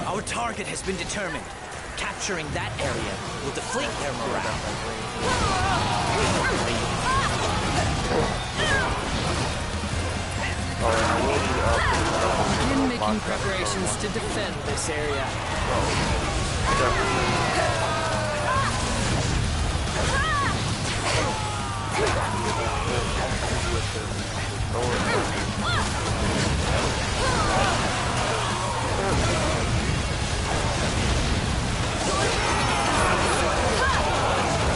Our target has been determined. Capturing that area will deflate their morale. Begin making preparations to defend this area.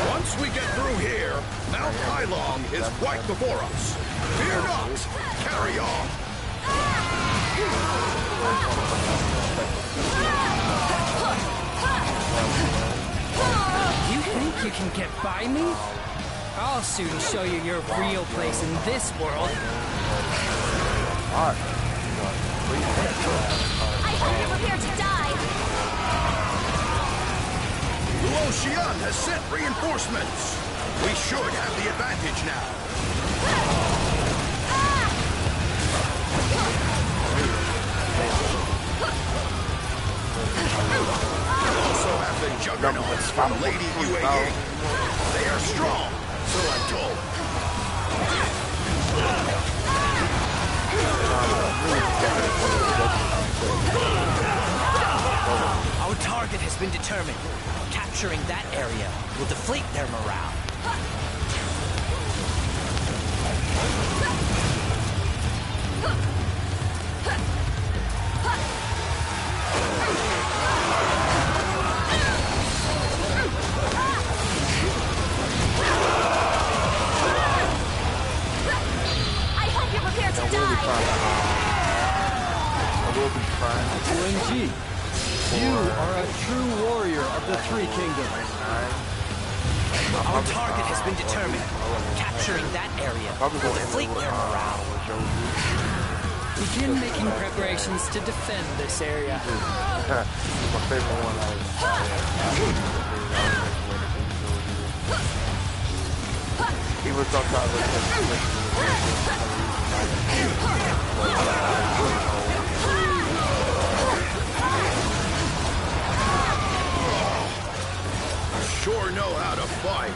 Once we get through here, Mount Hailong is right before us. Fear not! Carry on! You think you can get by me? I'll soon show you your real place in this world. I hope you're prepared to die. Luo Xian has sent reinforcements. We should have the advantage now. We also have the juggernauts from Lady Yue Ying. They are strong, so I'm told. Our target has been determined. Capturing that area will deflate their morale. I hope you're prepared to die. I will be fine. Yanji, you are a true warrior of the Three Kingdoms. Our target has been determined. Capturing that area will deflate their morale. Begin making preparations to defend this area. My favorite one. He was sometimes Sure know how to fight.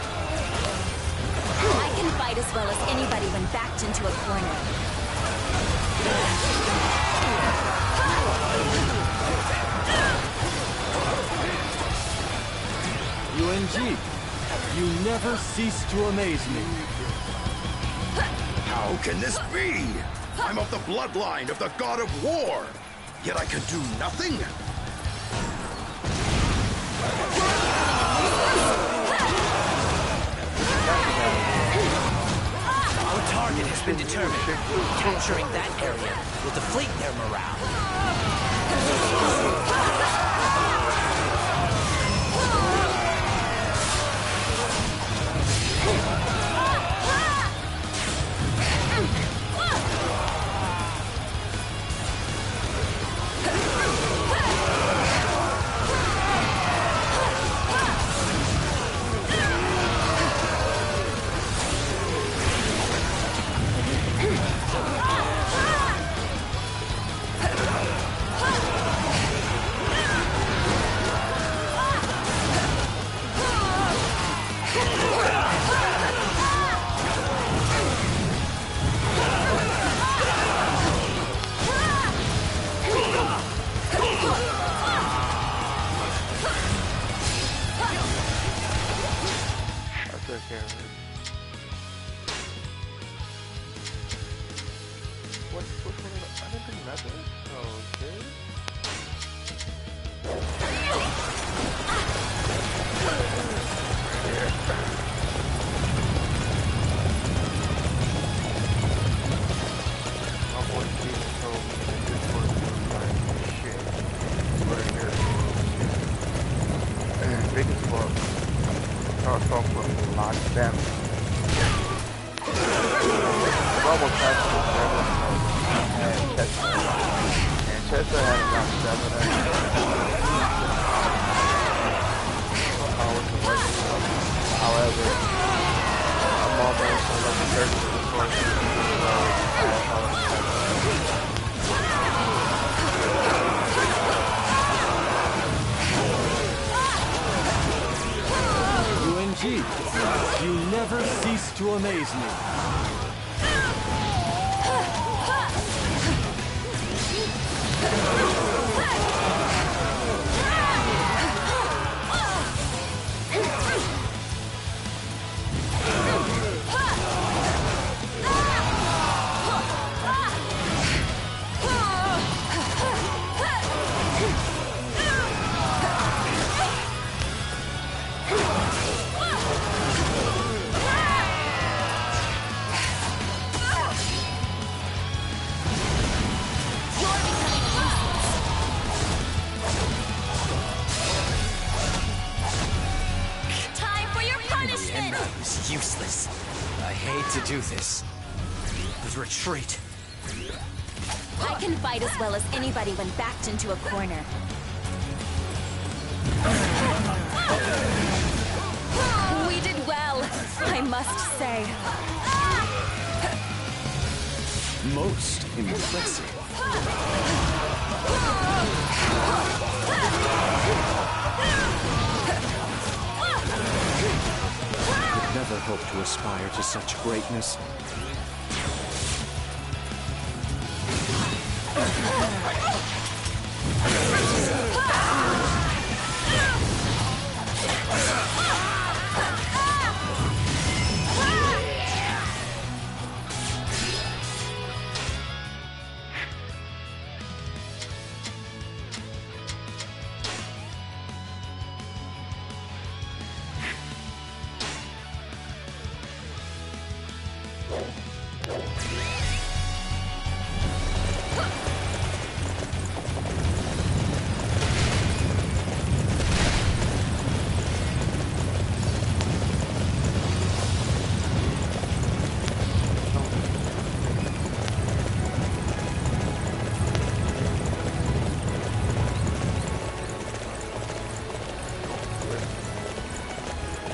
I can fight as well as anybody when backed into a corner. UNG, you never cease to amaze me. How can this be? I'm of the bloodline of the god of war, yet I can do nothing? Our target has been determined. Capturing that area will deflate their morale. However, I'm almost You never cease to amaze me. Useless. I hate to do this, but retreat. I can fight as well as anybody when backed into a corner. We did well, I must say. Most impressive. Never hope to aspire to such greatness.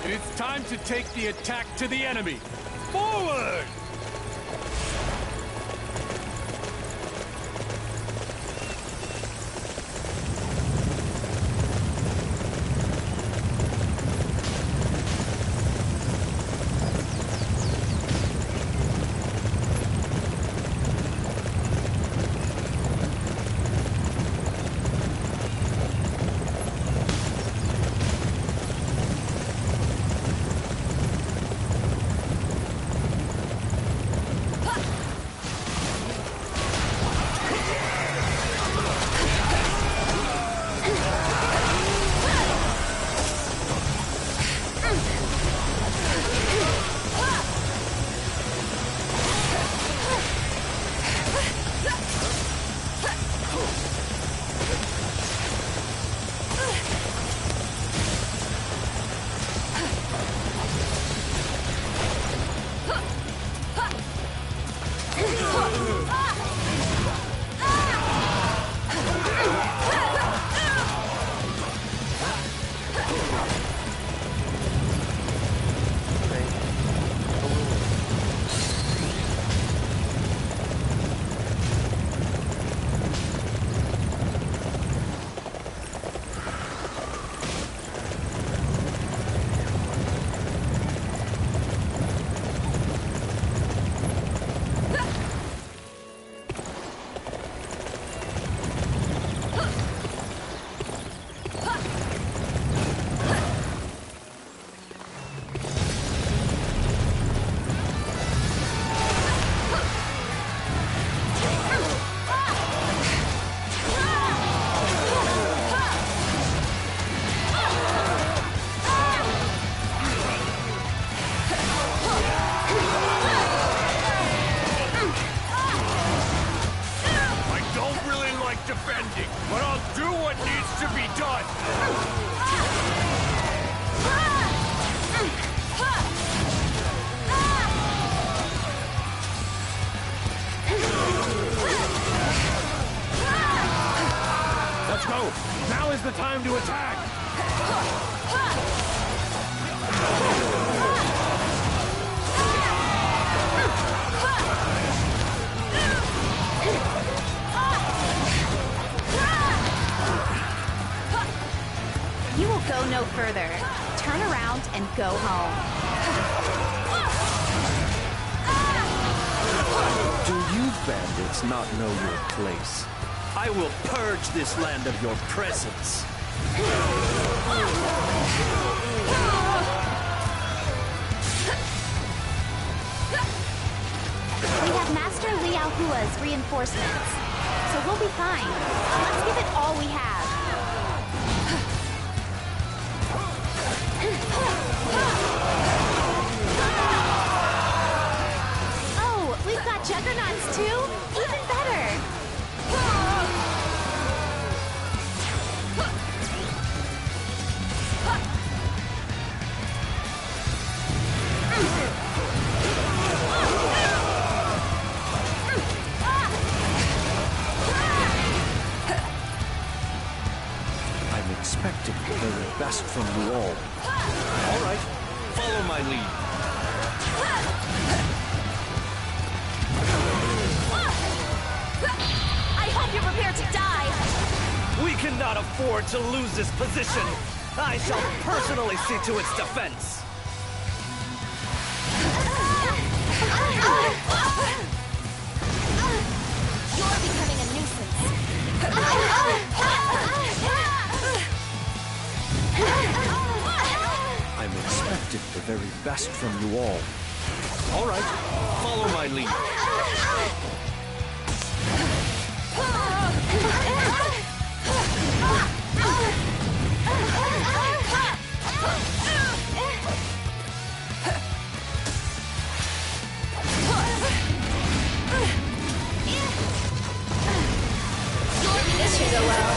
It's time to take the attack to the enemy. Forward! Now is the time to attack! You will go no further. Turn around and go home. must not know your place. I will purge this land of your presence. We have Master Liao Hua's reinforcements, so we'll be fine. Let's give it all we have. Oh, we've got juggernauts too? Even better! I'm expecting the very best from you all. All right, follow my lead. I hope you're prepared to die! We cannot afford to lose this position. I shall personally see to its defense. You're becoming a nuisance. I'm expecting the very best from you all. All right, follow my lead. This should go well.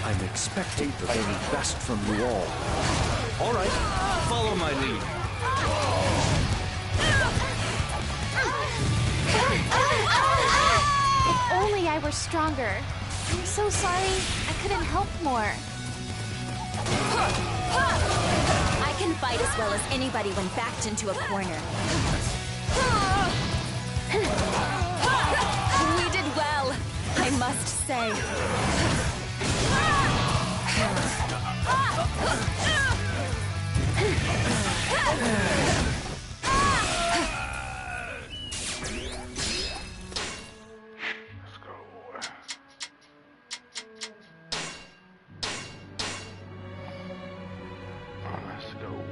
I'm expecting the very best from you all. All right, follow my lead. If only I were stronger. I'm so sorry. I couldn't help more. I can fight as well as anybody when backed into a corner. We did well, I must say. Let's go. Let's go.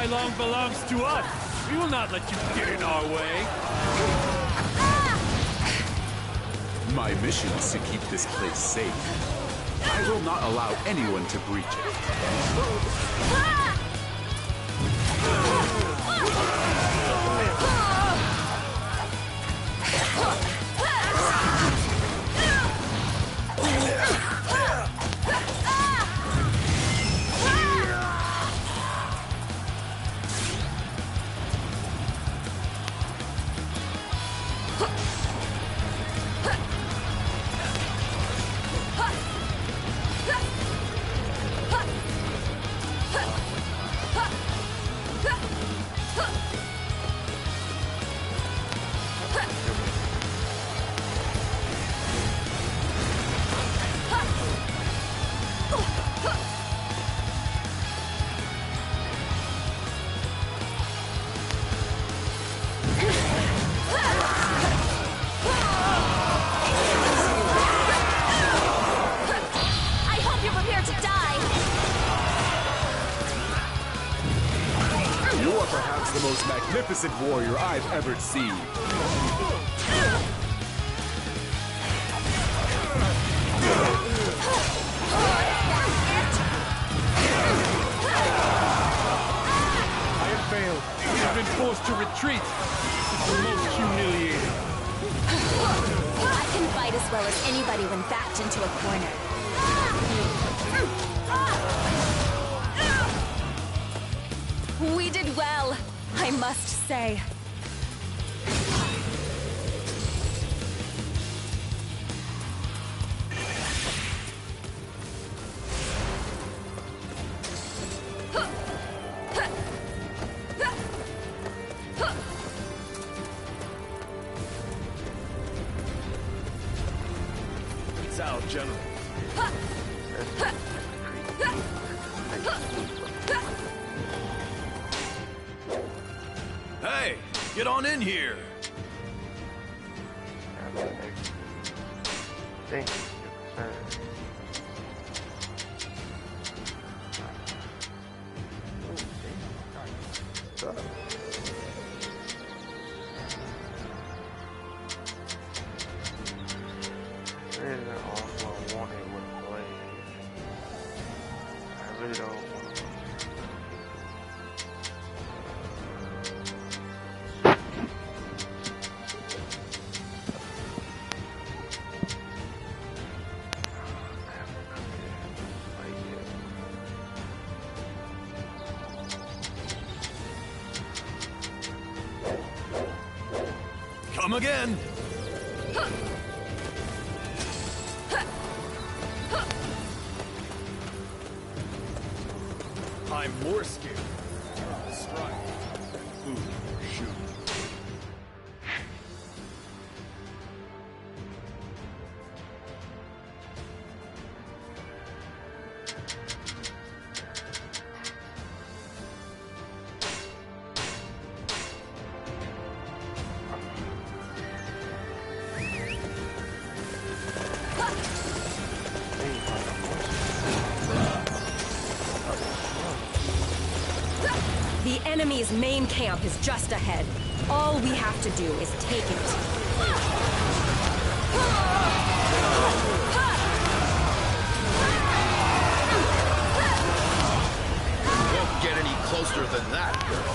Long belongs to us. We will not let you get in our way. My mission is to keep this place safe. I will not allow anyone to breach it. magnificent warrior I've ever seen. I have failed. I've been forced to retreat. It's the most humiliating. I can fight as well as anybody when backed into a corner. We did well, I must say. It's out, General. Hey, get on in here. Thank you, sir. Really not all I wanted with blade. I really don't want to. Come again. I'm more scared of the strike. Ooh, shoot. The enemy's main camp is just ahead. All we have to do is take it. Won't get any closer than that, girl.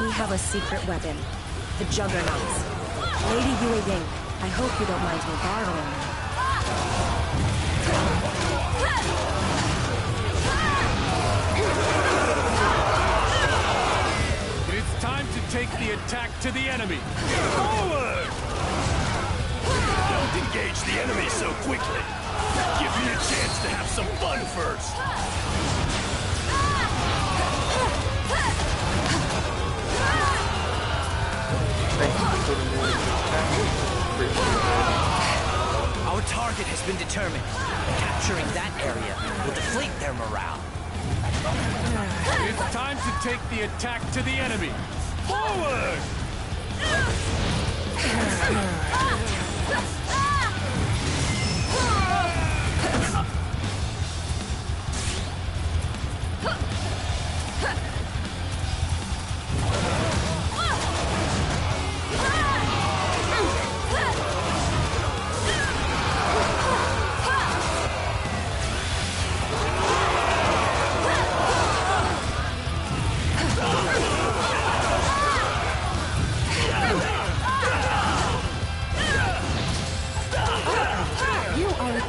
We have a secret weapon. The Juggernauts. Lady Yue Ying, I hope you don't mind me borrowing them. It's time to take the attack to the enemy. Forward! Don't engage the enemy so quickly. Give me a chance to have some fun first. Our target has been determined. Capturing that area will deflate their morale. It's time to take the attack to the enemy. Forward!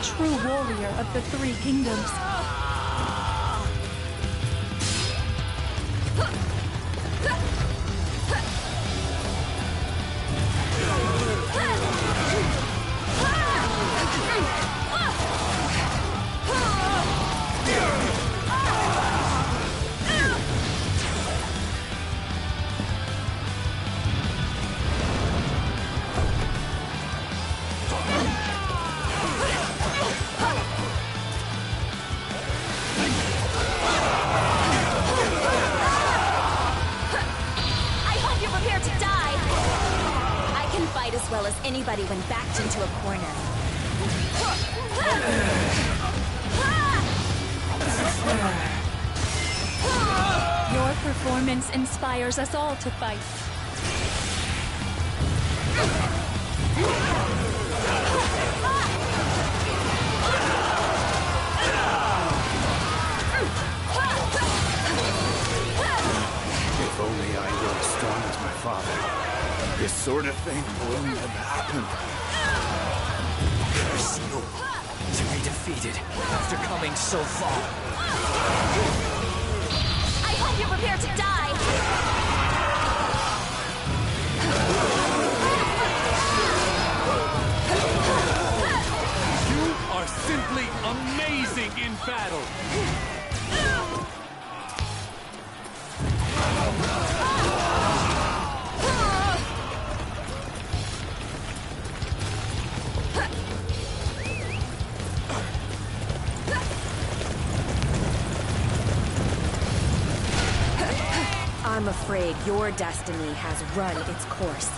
True warrior of the Three Kingdoms. As well as anybody when backed into a corner. Your performance inspires us all to fight. If only I were as strong as my father, this sort of thing wouldn't have happened. Curse you! To be defeated after coming so far. I hope you're prepared to die! You are simply amazing in battle! I'm afraid your destiny has run its course.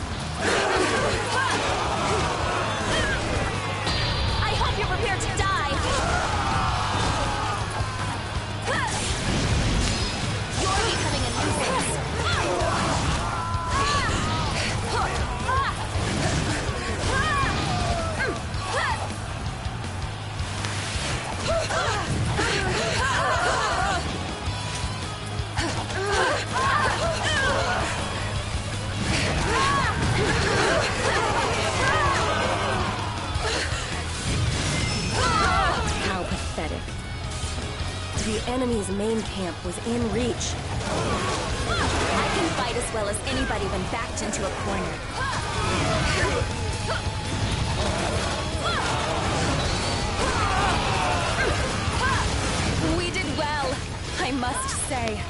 I hope you're prepared to die! You're becoming a nuisance! How pathetic. The enemy's main camp was in reach. I can fight as well as anybody when backed into a corner. We did well, I must say.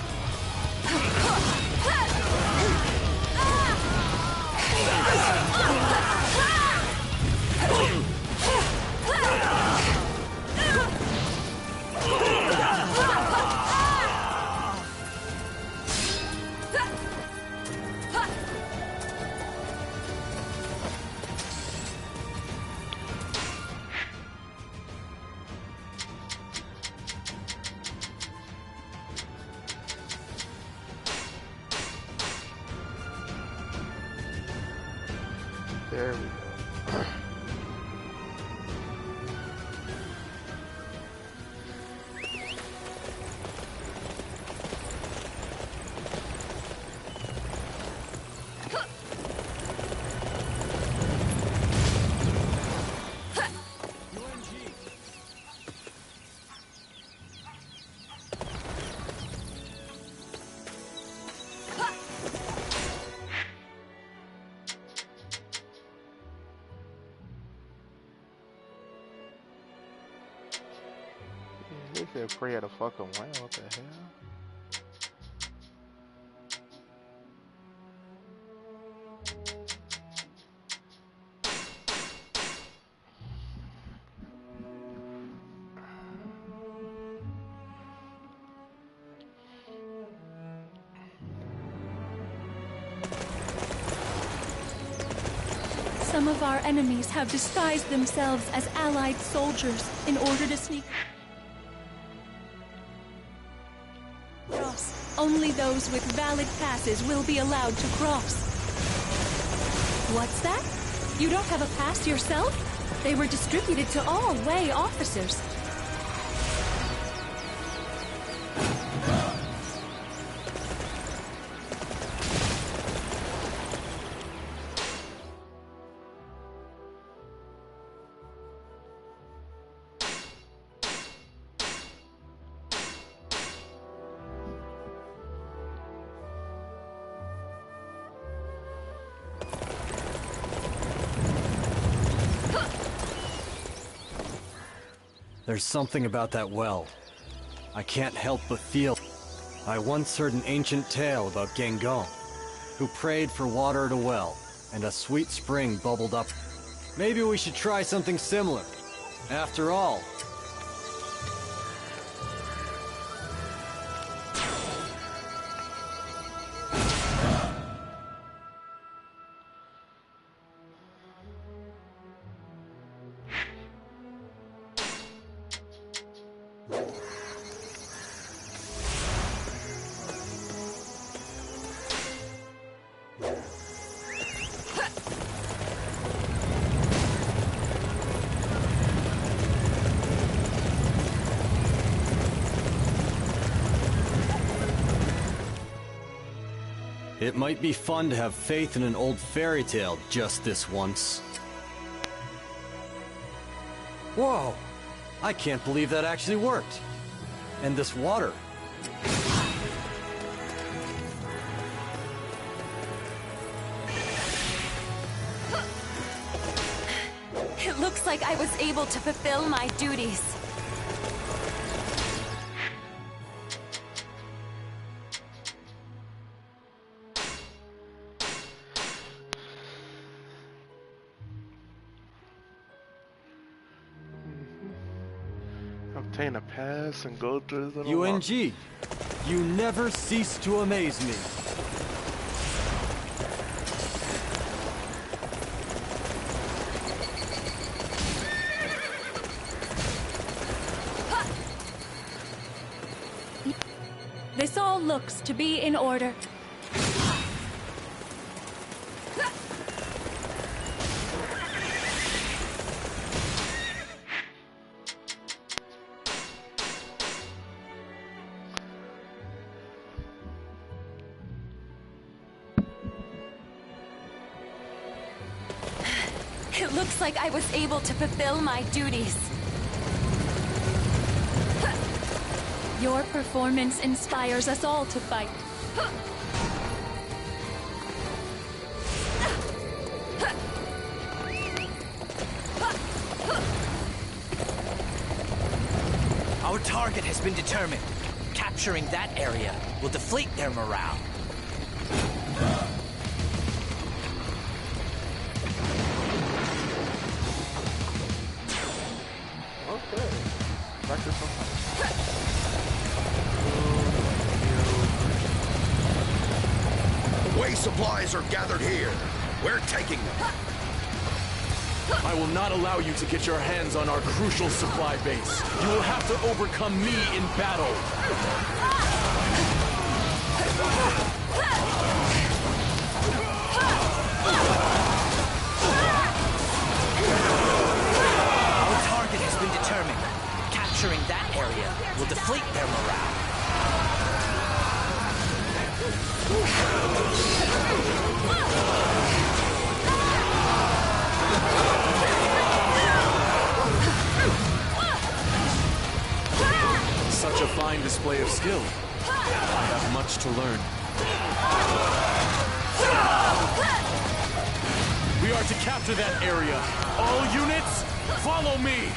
There we go. They said pray at a fucking well. What the hell? Some of our enemies have disguised themselves as allied soldiers in order to sneak across. Only those with valid passes will be allowed to cross. What's that? You don't have a pass yourself? They were distributed to all Wei officers. There's something about that well. I can't help but feel. I once heard an ancient tale about Gengon, who prayed for water at a well, and a sweet spring bubbled up. Maybe we should try something similar. After all, It might be fun to have faith in an old fairy tale just this once. Whoa! I can't believe that actually worked. And this water. It looks like I was able to fulfill my duties. Obtain a pass and go through the UNG, you never cease to amaze me. This all looks to be in order. It looks like I was able to fulfill my duties. Your performance inspires us all to fight. Our target has been determined. Capturing that area will deflate their morale. Okay. Practice Way supplies are gathered here. We're taking them. I will not allow you to get your hands on our crucial supply base. You will have to overcome me in battle. Our target has been determined. Capturing that area will deflate their morale. Such a fine display of skill. I have much to learn. We are to capture that area. All units, follow me!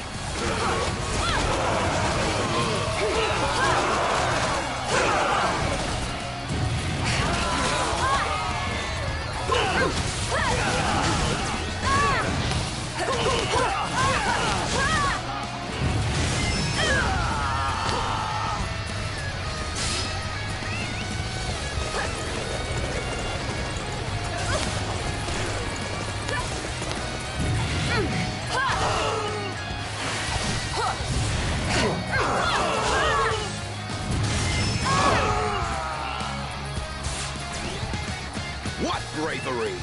What bravery!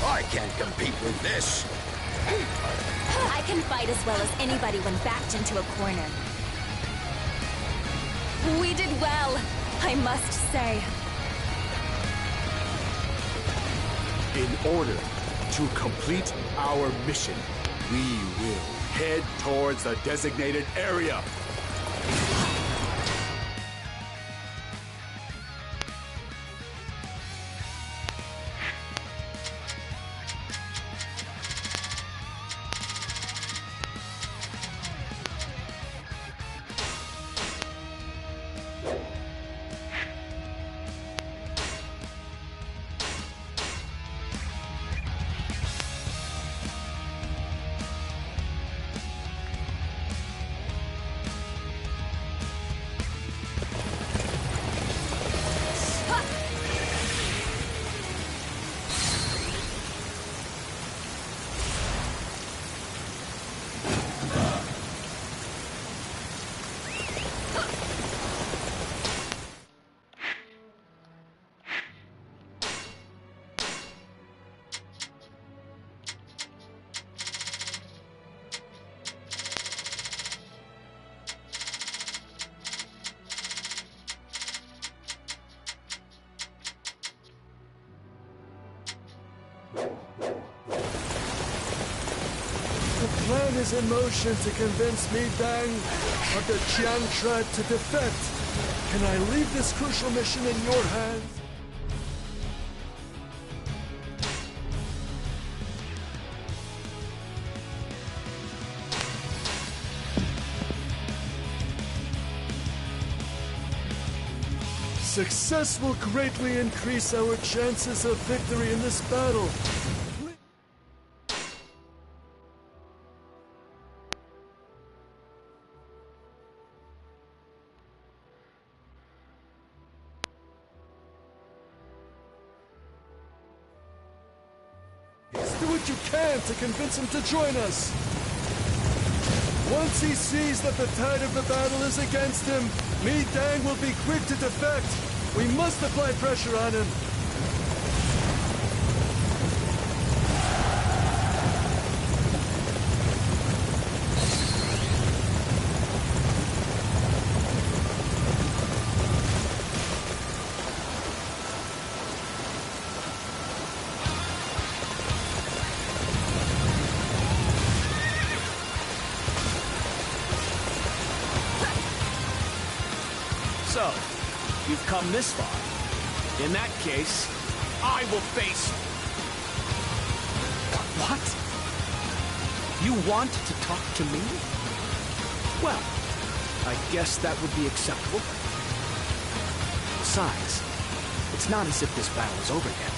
I can't compete with this. I can fight as well as anybody when backed into a corner. We did well, I must say. In order to complete our mission, we will head towards the designated area. The plan is in motion to convince Mi Dang of the Jiang tribe to defect. Can I leave this crucial mission in your hands? Success will greatly increase our chances of victory in this battle. Do what you can to convince him to join us. Once he sees that the tide of the battle is against him, Mi Dang will be quick to defect. We must apply pressure on him. So, you've come this far. In that case, I will face... What? You want to talk to me? Well, I guess that would be acceptable. Besides, it's not as if this battle is over yet.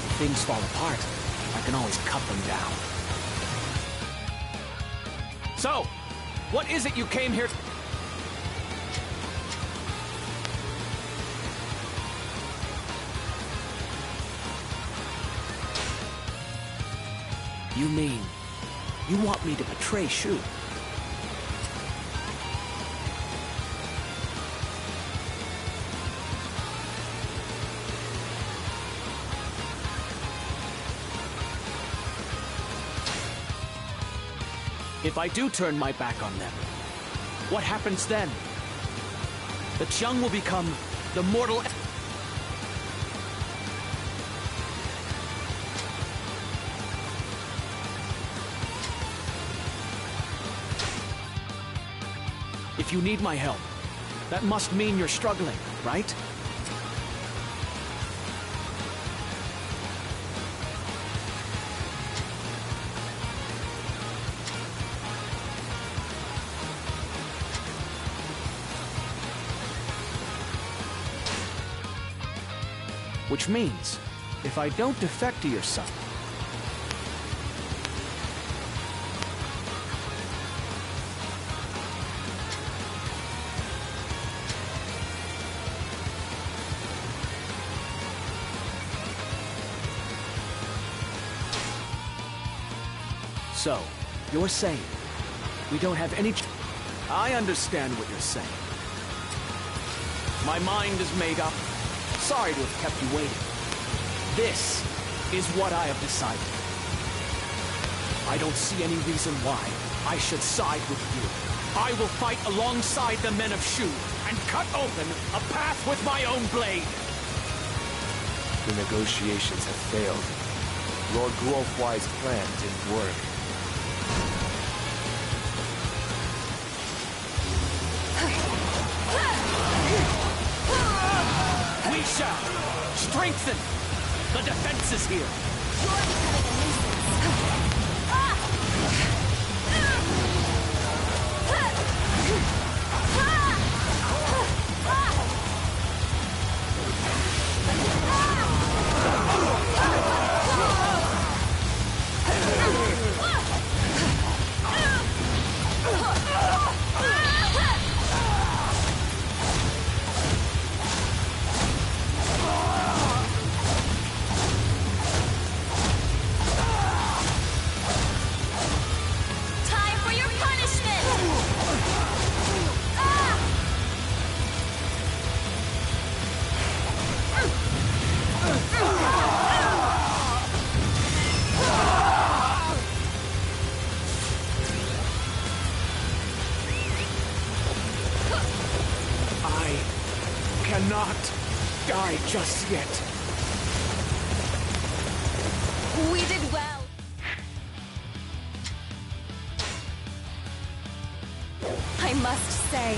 If things fall apart, I can always cut them down. So, what is it you came here... You mean, you want me to betray Shu? If I do turn my back on them, what happens then? The Qiang will become the mortal... If you need my help, that must mean you're struggling, right? Which means, if I don't defect to your son, so, you're saying we don't have any... I understand what you're saying. My mind is made up. Sorry to have kept you waiting. This is what I have decided. I don't see any reason why I should side with you. I will fight alongside the men of Shu and cut open a path with my own blade. The negotiations have failed. Lord Guohuai's plan didn't work. We shall strengthen the defenses here. You're becoming a nuisance. Cannot die just yet. We did well. I must say.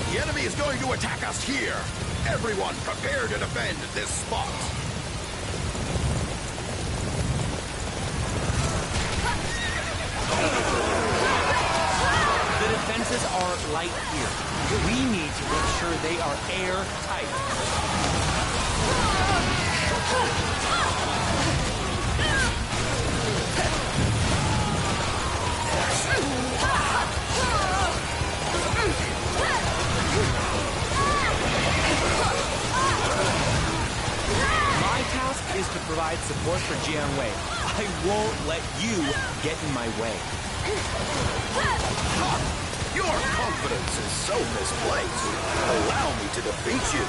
The enemy is going to attack us here. Everyone prepare to defend this spot. The defenses are light here. We need to make sure they are airtight. My task is to provide support for Jianwei. I won't let you get in my way. Your confidence is so misplaced. Allow me to defeat you.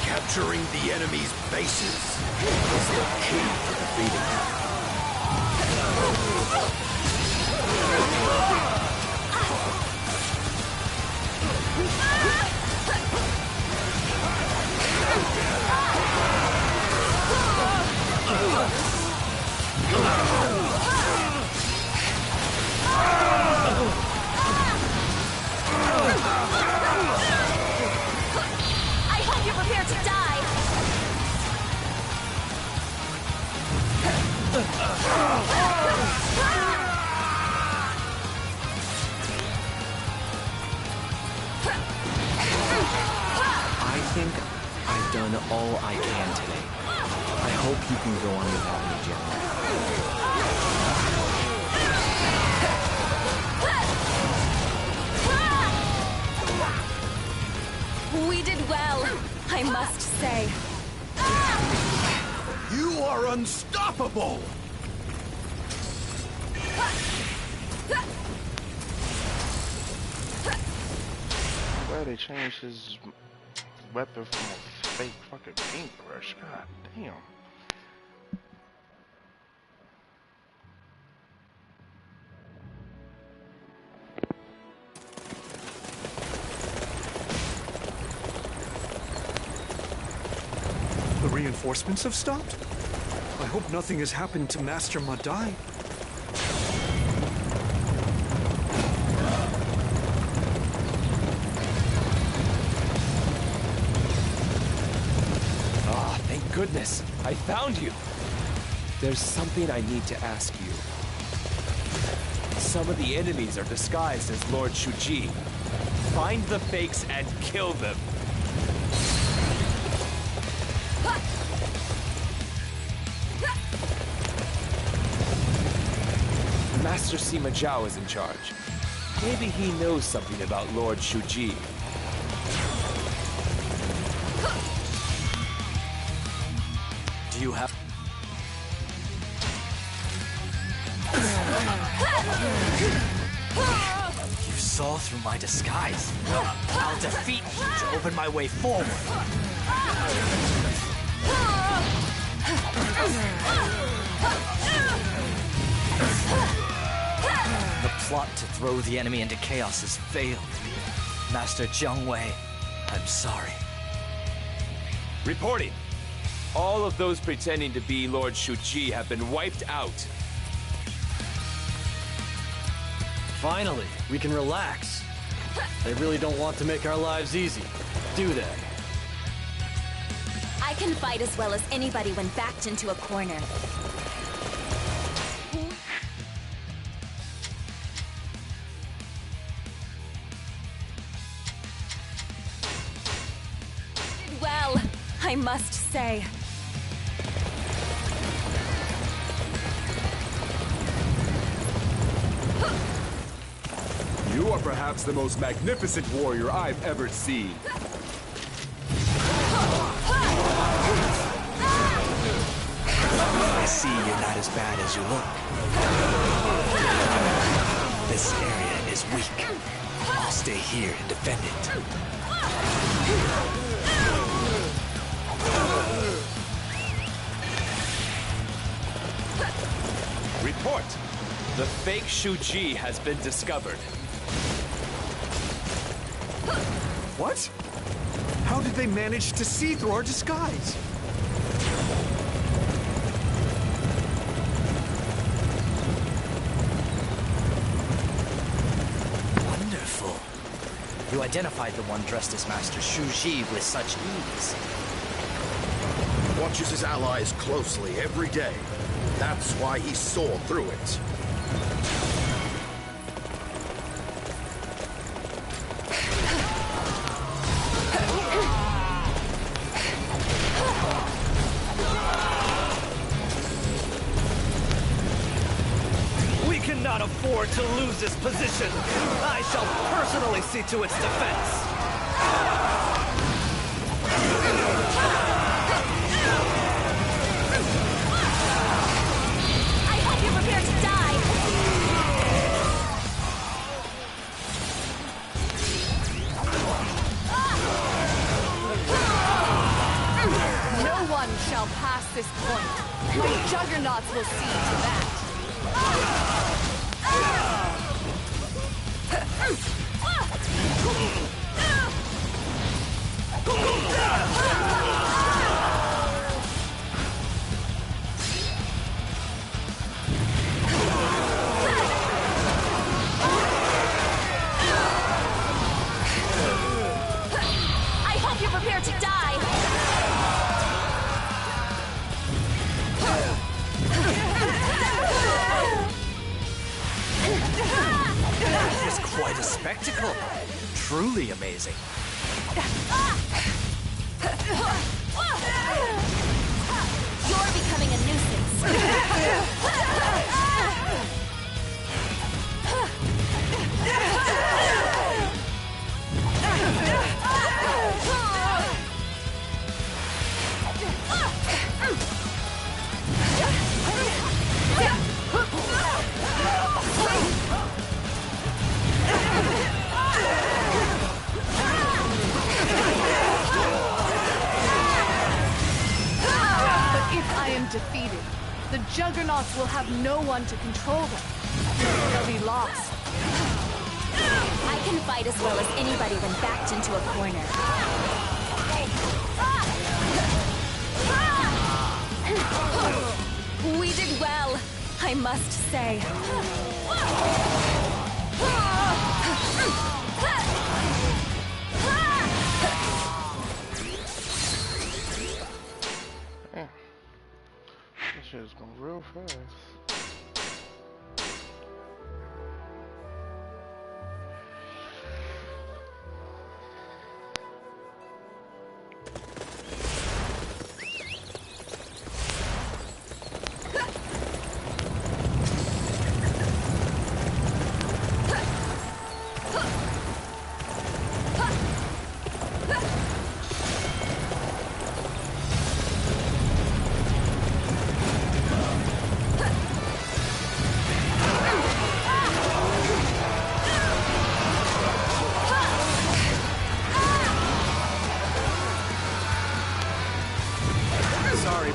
Capturing the enemy's bases is the key to defeating them. I hope you're prepared to die. I think I've done all I can today. I hope you can go on without me, General. We did well, I must say. You are unstoppable! I'm glad they changed his weapon from a fake fucking paintbrush. God damn. The reinforcements have stopped? I hope nothing has happened to Master Madai. Ah, thank goodness. I found you. There's something I need to ask you. Some of the enemies are disguised as Lord Shuji. Find the fakes and kill them. Master Sima Zhao is in charge. Maybe he knows something about Lord Shuji. Do you have... You saw through my disguise. I'll defeat you to open my way forward. The plot to throw the enemy into chaos has failed. Master Jiang Wei, I'm sorry. Reporting. All of those pretending to be Lord Shuji have been wiped out. Finally, we can relax. They really don't want to make our lives easy, do they? I can fight as well as anybody when backed into a corner. Did well, I must say. You are perhaps the most magnificent warrior I've ever seen. I see you're not as bad as you look. This area is weak. I'll stay here and defend it. Report! The fake Shuji has been discovered. What? How did they manage to see through our disguise? Wonderful. You identified the one dressed as Master Shuji with such ease. Watches his allies closely every day. That's why he saw through it. We cannot afford to lose this position. I shall personally see to its defense. Prepare to die! No one shall pass this point. The juggernauts will see to that. Prepare to die! That was quite a spectacle. Truly amazing. You're becoming a nuisance. Defeated, the juggernauts will have no one to control them. They'll be lost. I can fight as well as anybody when backed into a corner. We did well, I must say. This shit's going real fast.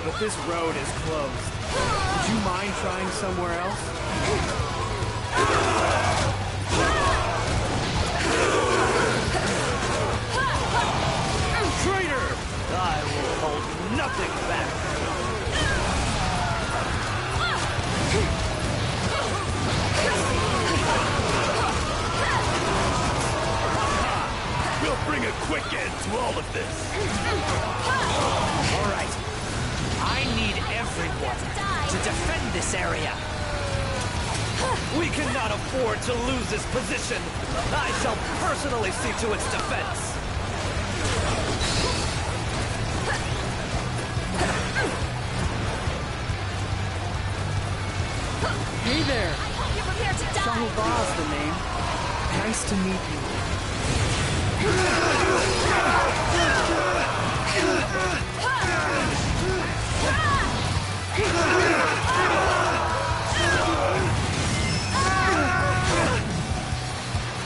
But this road is closed. Would you mind trying somewhere else? quick end to all of this. All right. I need everyone to defend this area. We cannot afford to lose this position. I shall personally see to its defense. Hey there. You're prepared to die. Shanghuba's the name. Nice to meet you.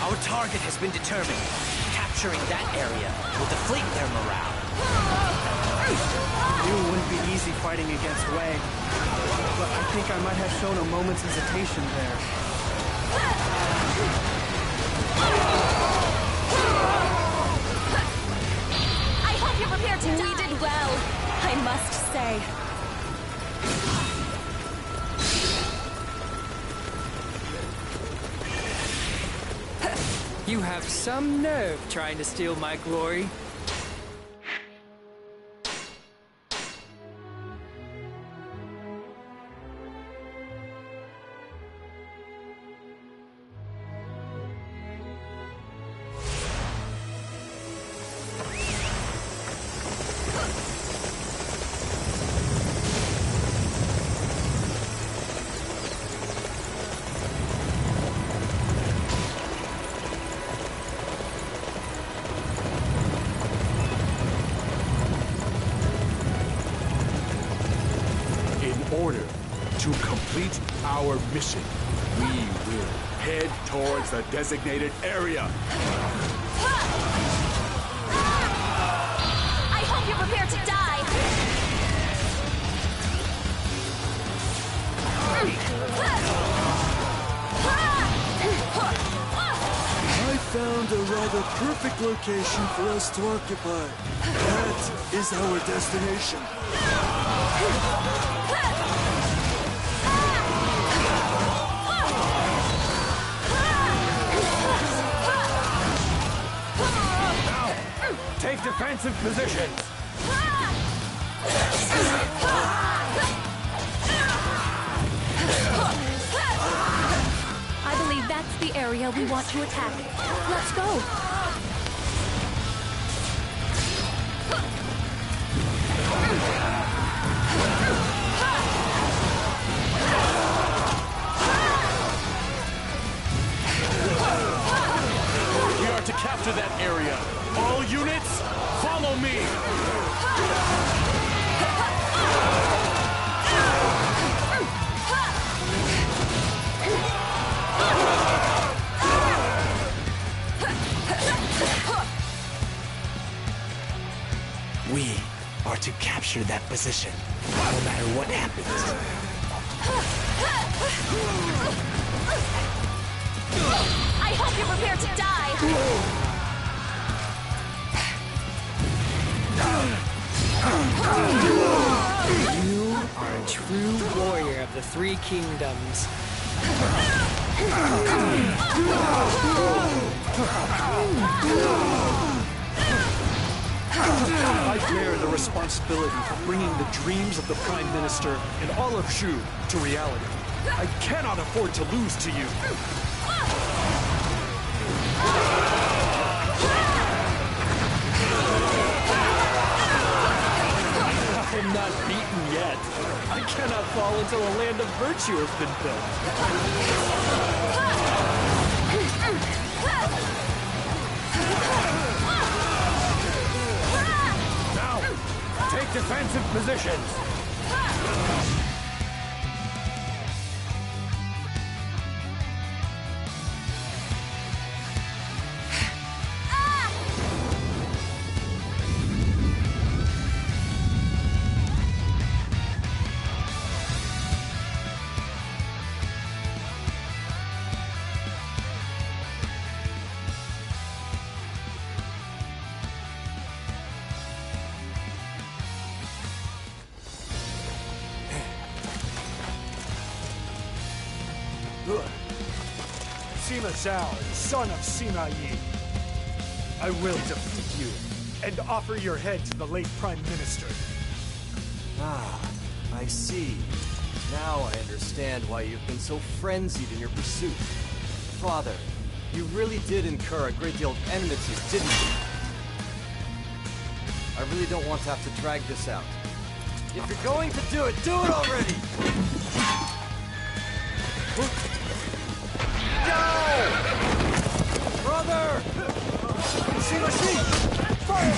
Our target has been determined. Capturing that area will deflate their morale. I knew it wouldn't be easy fighting against Wang, but I think I might have shown a moment's hesitation there. I hope you're prepared to die. We did well, I must say. You have some nerve trying to steal my glory. To complete our mission, we will head towards the designated area. I hope you're prepared to die. I found a rather perfect location for us to occupy. That is our destination. Take defensive positions. I believe that's the area we want to attack. Let's go. We are to capture that area. All units, follow me! We are to capture that position, no matter what happens. I hope you're prepared to die. You are a true warrior of the Three Kingdoms. I bear the responsibility for bringing the dreams of the Prime Minister and all of Shu to reality. I cannot afford to lose to you. I am not beaten yet. I cannot fall until a land of virtue has been built. Now, take defensive positions. Sima Zhao, son of Sima Yi. I will defeat you and offer your head to the late Prime Minister. Ah, I see. Now I understand why you've been so frenzied in your pursuit. Father, you really did incur a great deal of enmity, didn't you? I really don't want to have to drag this out. If you're going to do it already! No! Brother! See machine! Fire!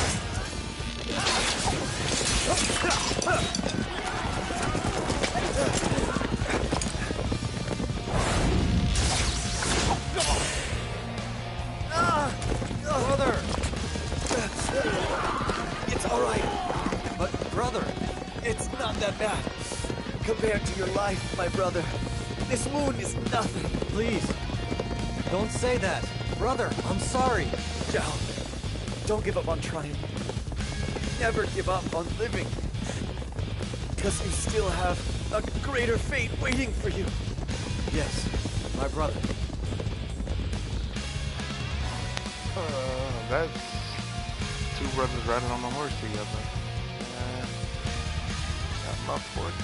Brother! It's all right. But, brother... It's not that bad. Compared to your life, my brother. This wound is nothing. Please, don't say that. Brother, I'm sorry. Zhao, don't give up on trying. Never give up on living. Because you still have a greater fate waiting for you. Yes, my brother. That's two brothers riding on the horse together. Not my forte.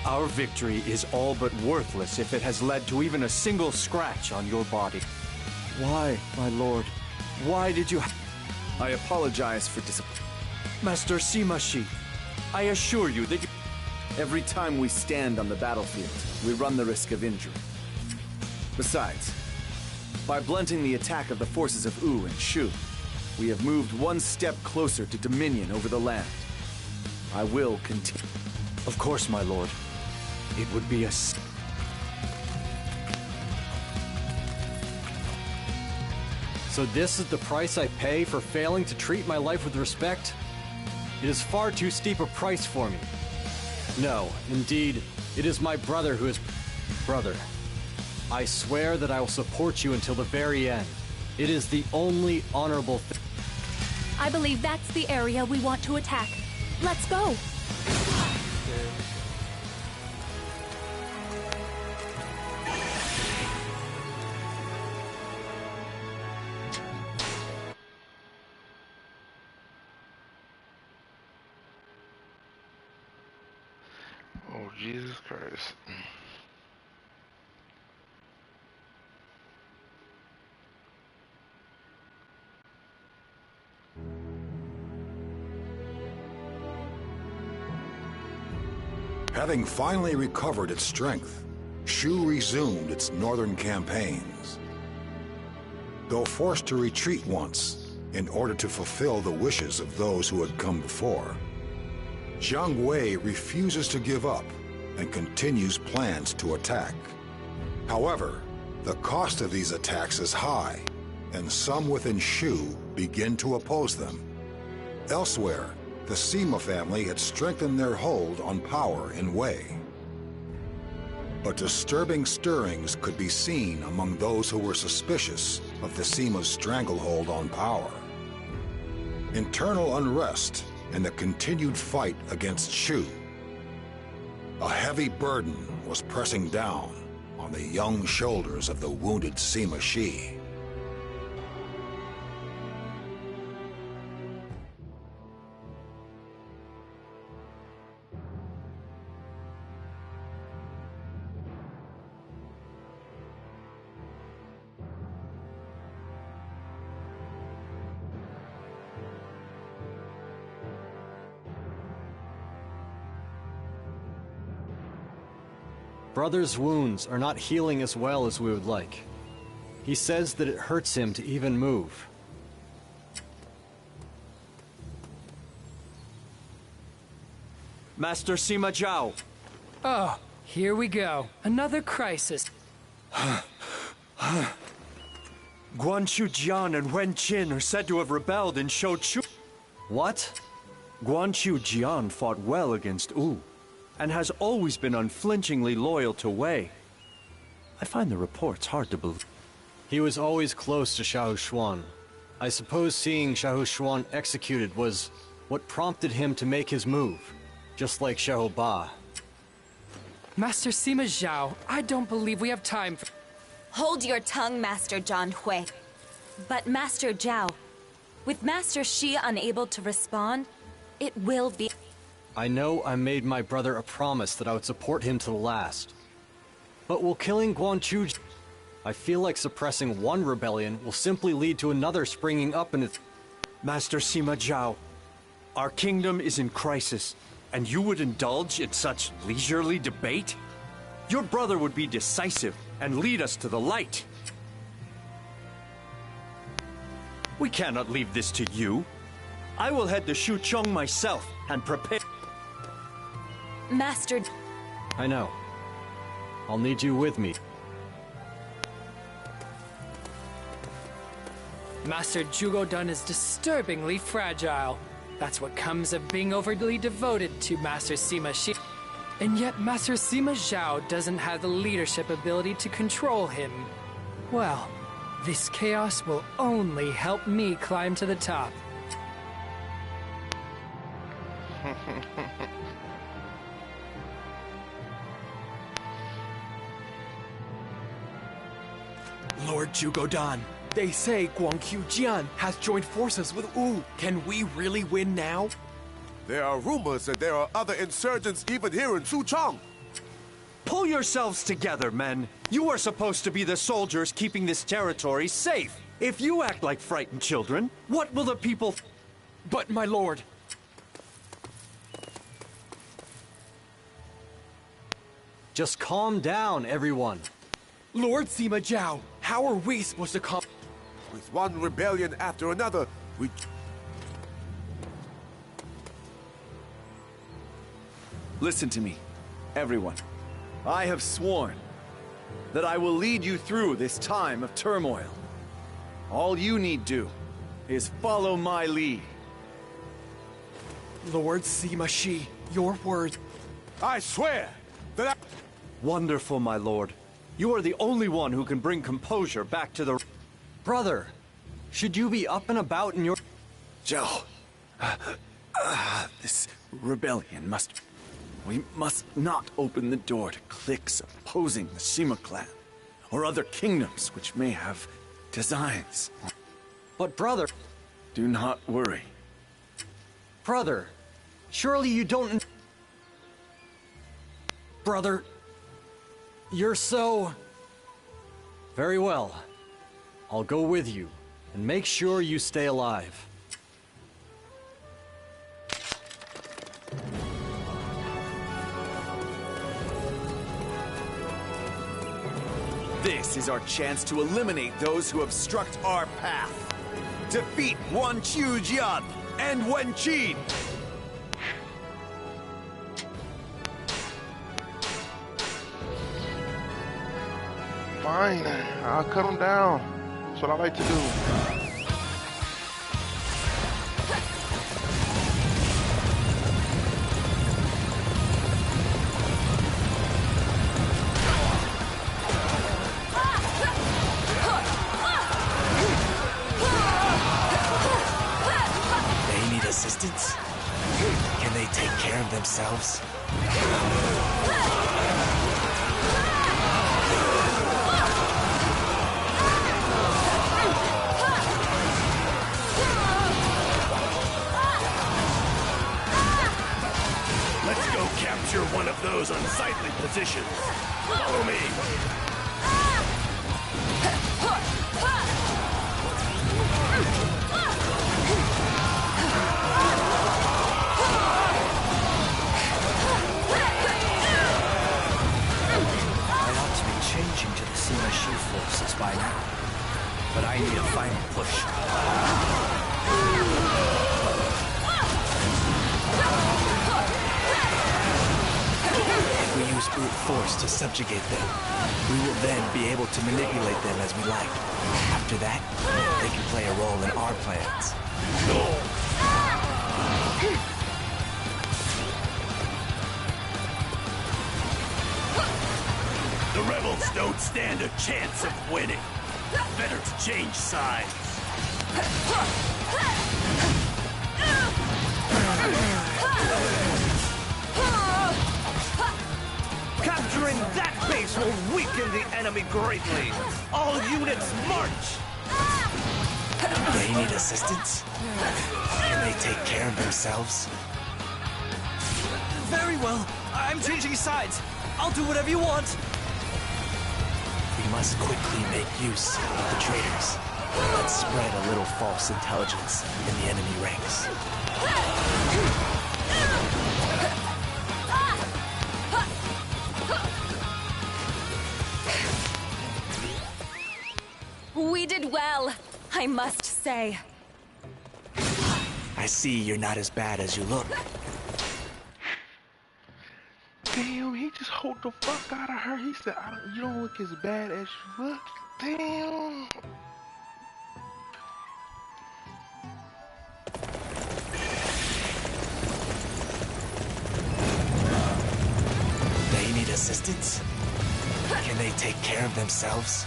Our victory is all but worthless if it has led to even a single scratch on your body. Why, my lord? Why did you... I apologize for disappointment. Master Shimashi, I assure you that Every time we stand on the battlefield, we run the risk of injury. Besides, by blunting the attack of the forces of Wu and Shu, we have moved one step closer to dominion over the land. I will continue. Of course, my lord. It would be a... So this is the price I pay for failing to treat my life with respect? It is far too steep a price for me. No, indeed, it is my brother who is... Brother, I swear that I will support you until the very end. It is the only honorable thing. I believe that's the area we want to attack. Let's go. Oh, Jesus Christ. Having finally recovered its strength, Shu resumed its northern campaigns. Though forced to retreat once in order to fulfill the wishes of those who had come before, Jiang Wei refuses to give up and continues plans to attack. However, the cost of these attacks is high, and some within Shu begin to oppose them. Elsewhere, the Sima family had strengthened their hold on power in Wei. But disturbing stirrings could be seen among those who were suspicious of the Sima's stranglehold on power. Internal unrest and the continued fight against Shu. A heavy burden was pressing down on the young shoulders of the wounded Sima Shi. Brother's wounds are not healing as well as we would like. He says that it hurts him to even move. Master Sima Zhao. Oh, here we go. Another crisis. Guan Jian and Wen Qin are said to have rebelled in Shouchu. What? Guan Jian fought well against Wu, and has always been unflinchingly loyal to Wei. I find the reports hard to believe. He was always close to Xiahou Xuan. I suppose seeing Xiahou Xuan executed was what prompted him to make his move, just like Xiahou Ba. Master Sima Zhao, I don't believe we have time for... Hold your tongue, Master Zhang Hui. But Master Zhao, with Master Shi unable to respond, it will be... I know I made my brother a promise that I would support him to the last. But will killing Guanchu... I feel like suppressing one rebellion will simply lead to another springing up in its... Master Sima Zhao, our kingdom is in crisis, and you would indulge in such leisurely debate? Your brother would be decisive and lead us to the light. We cannot leave this to you. I will head to Shucheng myself and prepare... Master... I know. I'll need you with me. Master Zhugo Dan is disturbingly fragile. That's what comes of being overly devoted to Master Sima Shi. And yet Master Sima Zhao doesn't have the leadership ability to control him. Well, this chaos will only help me climb to the top. Lord Zhugo Dan, they say Guangqiu Jian has joined forces with Wu. Can we really win now? There are rumors that there are other insurgents even here in Shucheng. Pull yourselves together, men. You are supposed to be the soldiers keeping this territory safe. If you act like frightened children, what will the people... But, my lord... Just calm down, everyone. Lord Sima Zhao, how are we supposed to calm... With one rebellion after another, we... Listen to me, everyone. I have sworn that I will lead you through this time of turmoil. All you need do is follow my lead. Lord Sima Shi, your word... I swear that I... Wonderful, my lord. You are the only one who can bring composure back to the... Brother, should you be up and about in your... Zhao, this rebellion must... We must not open the door to cliques opposing the Sima clan, or other kingdoms which may have designs. But brother... Do not worry. Brother, surely you don't... Brother, you're so... Very well. I'll go with you, and make sure you stay alive. This is our chance to eliminate those who obstruct our path. Defeat Guanqiu Jian and Wen Qin. Fine, I'll cut him down. That's what I like to do. They need assistance? Can they take care of themselves? Capture one of those unsightly positions. Follow me. I ought to be changing to the Sima Shi forces by now, but I need a final push. Brute force to subjugate them. We will then be able to manipulate them as we like. After that, they can play a role in our plans. The rebels don't stand a chance of winning. Better to change sides. Capturing that base will weaken the enemy greatly. All units march! They need assistance? Can they take care of themselves? Very well. I'm changing sides. I'll do whatever you want. We must quickly make use of the traitors. Let's spread a little false intelligence in the enemy ranks. We did well, I must say. I see you're not as bad as you look. Damn, he just hold the fuck out of her. He said, you don't look as bad as you look. Damn. They need assistance? Can they take care of themselves?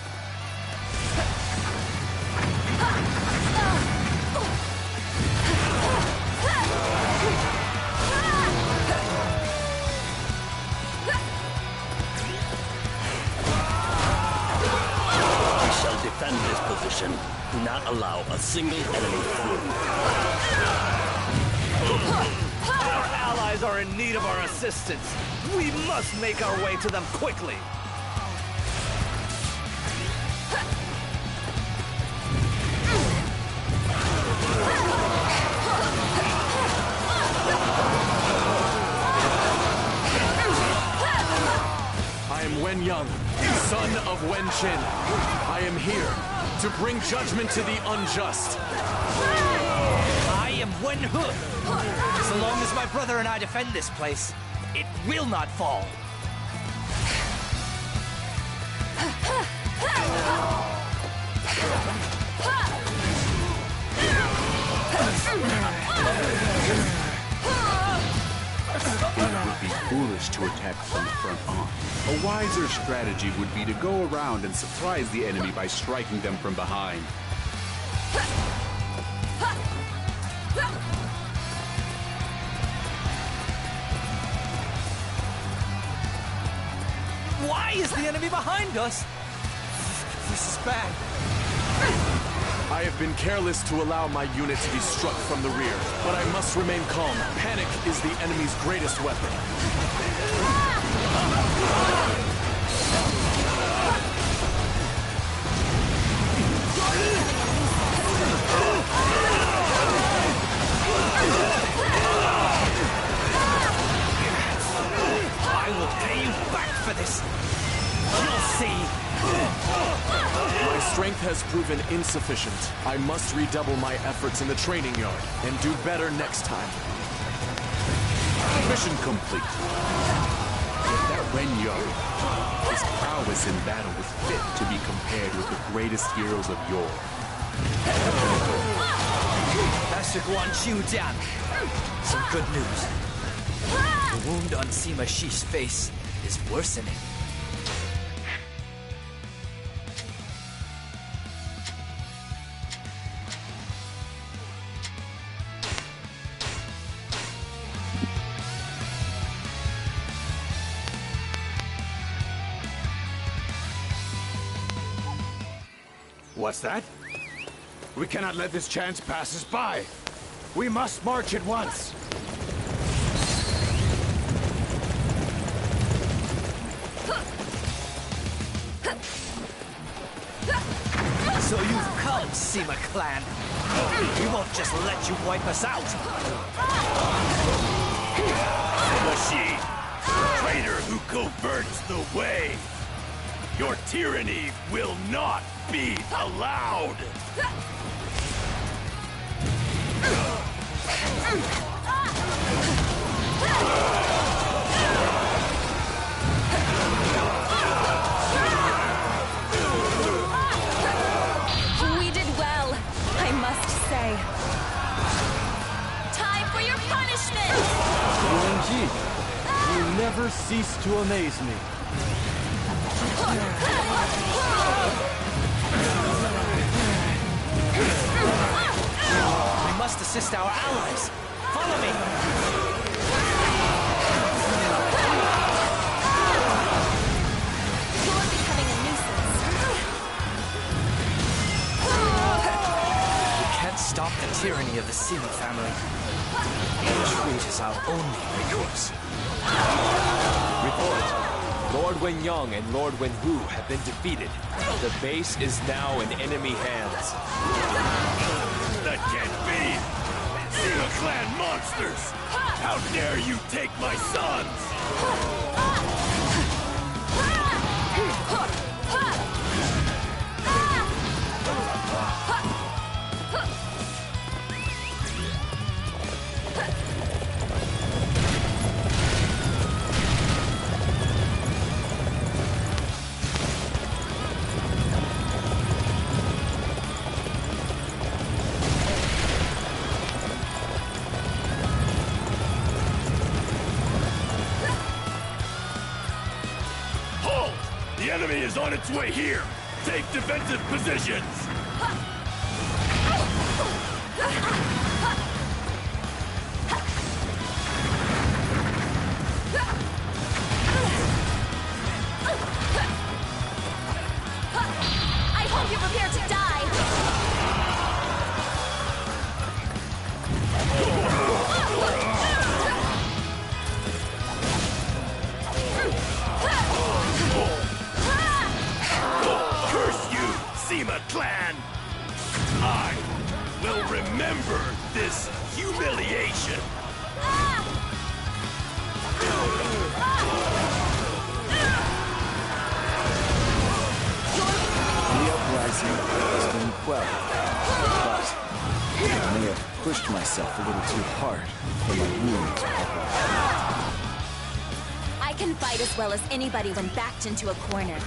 Defend this position. Do not allow a single enemy through. Our allies are in need of our assistance. We must make our way to them quickly. I am Wen Yang, son of Wen Qin. I am here to bring judgment to the unjust. I am Wen He. So long as my brother and I defend this place, it will not fall. It would be foolish to attack from the front on. A wiser strategy would be to go around and surprise the enemy by striking them from behind. Why is the enemy behind us? This is bad. I have been careless to allow my unit to be struck from the rear, but I must remain calm. Panic is the enemy's greatest weapon. I will pay you back for this. You'll see. My strength has proven insufficient. I must redouble my efforts in the training yard and do better next time. Mission complete. That Wen Yang, his prowess in battle was fit to be compared with the greatest heroes of yore. Master Guan Chu Jian. Some good news. The wound on Sima Shi's face is worsening. What's that? We cannot let this chance pass us by. We must march at once. So you've come, Sima clan. We won't just let you wipe us out. Sima Shi, traitor who coverts the way. Your tyranny will not be allowed! We did well, I must say. Time for your punishment! Yanji, you never cease to amaze me. our allies. Follow me. You're becoming a nuisance. We can't stop the tyranny of the Sima family. Retreat is our only recourse. Report. Lord Wenyang and Lord Wenhu have been defeated. The base is now in enemy hands. That can't be! Sima clan monsters! How dare you take my sons! The enemy is on its way here! Take defensive positions! I hope you're prepared to die! Curse you, Sima clan! I will remember this humiliation! The uprising has been quelled, but I may have pushed myself a little too hard for my wounds. I can fight as well as anybody when backed into a corner.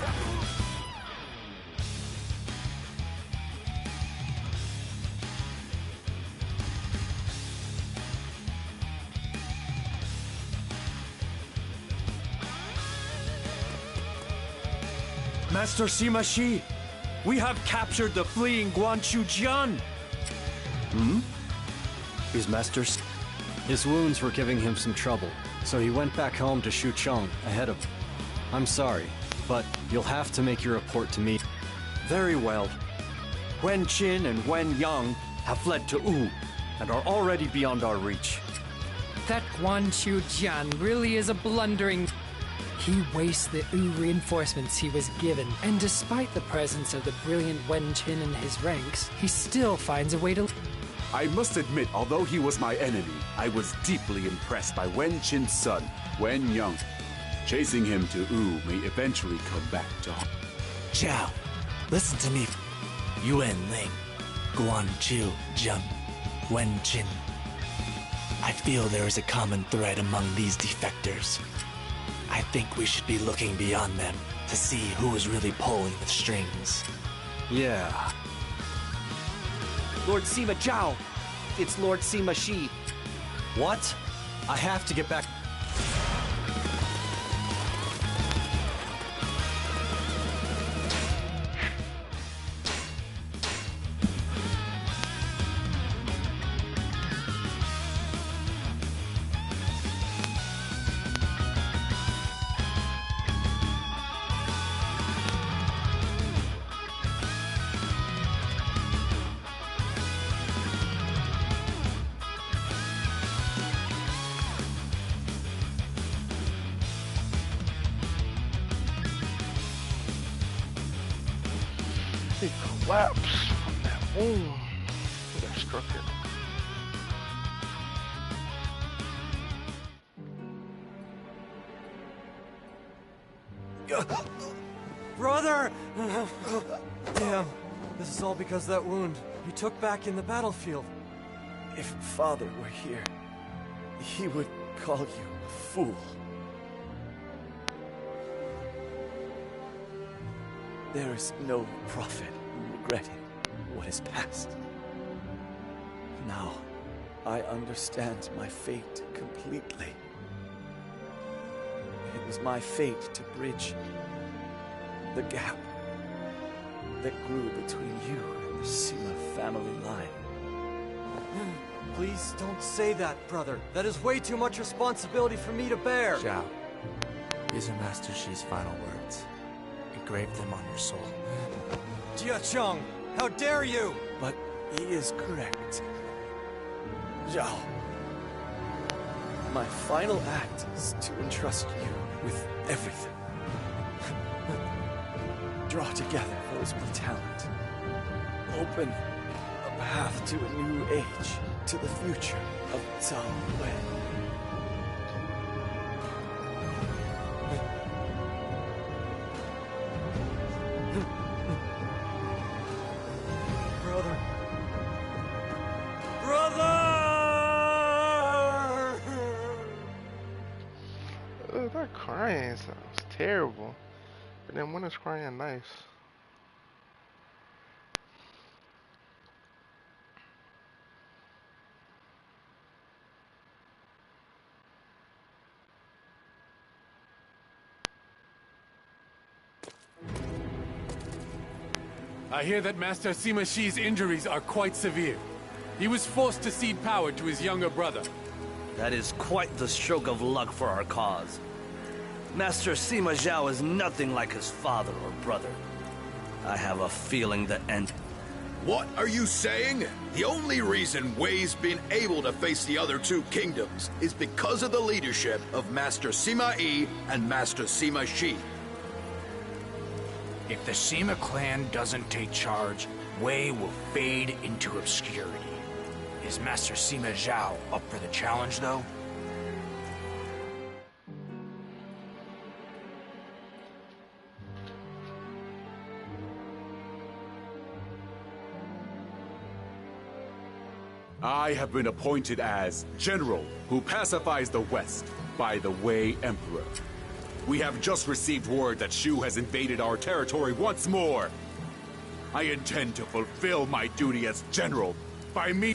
Master Sima Shi, we have captured the fleeing Guanchu Jian. Is Master His wounds were giving him some trouble, so he went back home to Shucheng ahead of him. I'm sorry, but you'll have to make your report to me. Very well. Wen Qin and Wen Yang have fled to Wu and are already beyond our reach. That Guanchu Jian really is a blundering... He wastes the Wu reinforcements he was given, and despite the presence of the brilliant Wen Qin in his ranks, he still finds a way to... I must admit, although he was my enemy, I was deeply impressed by Wen Qin's son, Wen Yang. Chasing him to Wu may eventually come back to home. Zhao, listen to me. Yuan Ling, Guan Chu, Jiang, Wen Qin. I feel there is a common thread among these defectors. I think we should be looking beyond them to see who is really pulling the strings. Yeah. Lord Sima Zhao. It's Lord Sima Shi. What? I have to get back... He collapsed from that wound. That's crooked. Brother! Damn, this is all because of that wound he took back in the battlefield. If Father were here, he would call you a fool. There is no prophet who regretted what is past. Now, I understand my fate completely. It was my fate to bridge the gap that grew between you and the Sima family line. Please don't say that, brother. That is way too much responsibility for me to bear. Zhao, these are Master Shi's final words. Engrave them on your soul. Jia Cheng, how dare you! But he is correct. Zhao, my final act is to entrust you with everything. Draw together those with talent. Open a path to a new age, to the future of Zhao Wei. That crying sounds terrible. But then when is crying nice? I hear that Master Sima Shi's injuries are quite severe. He was forced to cede power to his younger brother. That is quite the stroke of luck for our cause. Master Sima Zhao is nothing like his father or brother. I have a feeling the end... What are you saying? The only reason Wei's been able to face the other two kingdoms is because of the leadership of Master Sima Yi and Master Sima Shi. If the Sima clan doesn't take charge, Wei will fade into obscurity. Is Master Sima Zhao up for the challenge, though? I have been appointed as General who pacifies the West by the Wei Emperor. We have just received word that Shu has invaded our territory once more. I intend to fulfill my duty as General by me.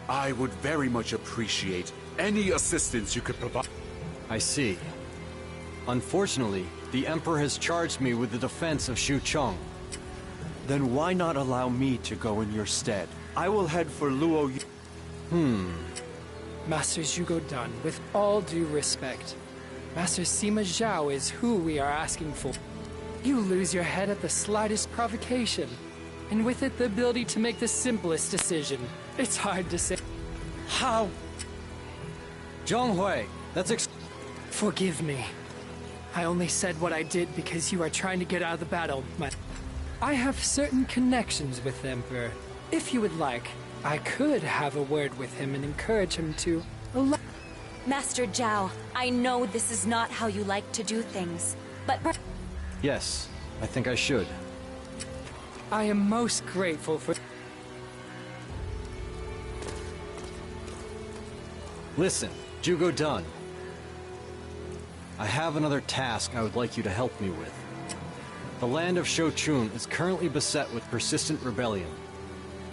I would very much appreciate any assistance you could provide. I see. Unfortunately, the Emperor has charged me with the defense of Xucheng. Then why not allow me to go in your stead? I will head for Luo. Master Zhugo Dan, with all due respect, Master Sima Zhao is who we are asking for. You lose your head at the slightest provocation, and with it the ability to make the simplest decision. It's hard to say. How? Zhonghui, that's Forgive me. I only said what I did because you are trying to get out of the battle. I have certain connections with the Emperor. If you would like, I could have a word with him and encourage him to allow... Master Zhao, I know this is not how you like to do things, but... Yes, I think I should. I am most grateful for... Listen, Zhugo Dan. I have another task I would like you to help me with. The land of Shochun is currently beset with persistent rebellion.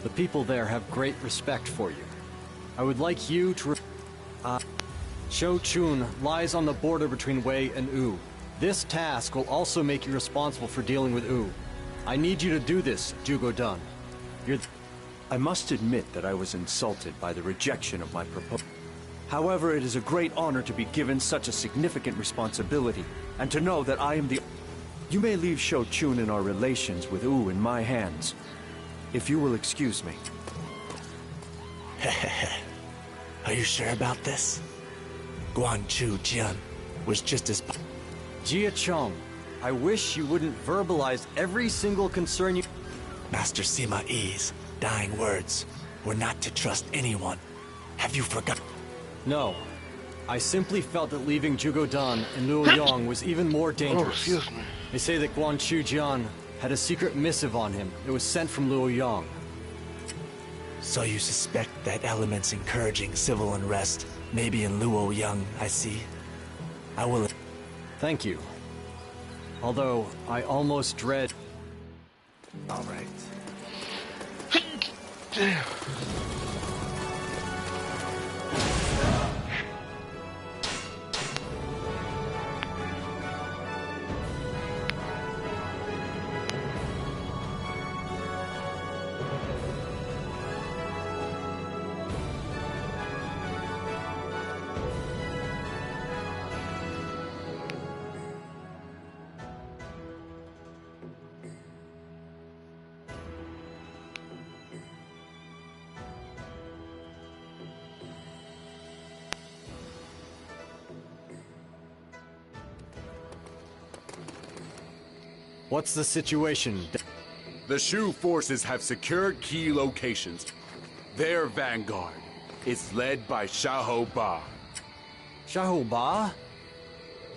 The people there have great respect for you. I would like you to... Shochun lies on the border between Wei and Wu. This task will also make you responsible for dealing with Wu. I need you to do this, Zhugo Dan. I must admit that I was insulted by the rejection of my proposal. However, it is a great honor to be given such a significant responsibility, and to know that I am the... You may leave Shochun and our relations with Wu in my hands, if you will excuse me. Are you sure about this? Guanchu Jian was just as... Jia Cheng, I wish you wouldn't verbalize every single concern you... Master Sima Yi's dying words were not to trust anyone. Have you forgotten? No. I simply felt that leaving Zhugo Dan and Luo Yang was even more dangerous. Oh, excuse me. They say that Guanchu Jian had a secret missive on him. It was sent from Luo Yang. So you suspect that elements encouraging civil unrest may be in Luo Yang, I see. I will... Thank you. Although, I almost dread... All right. Damn. What's the situation? The Shu forces have secured key locations. Their vanguard is led by Xiahou Ba. Xiahou Ba?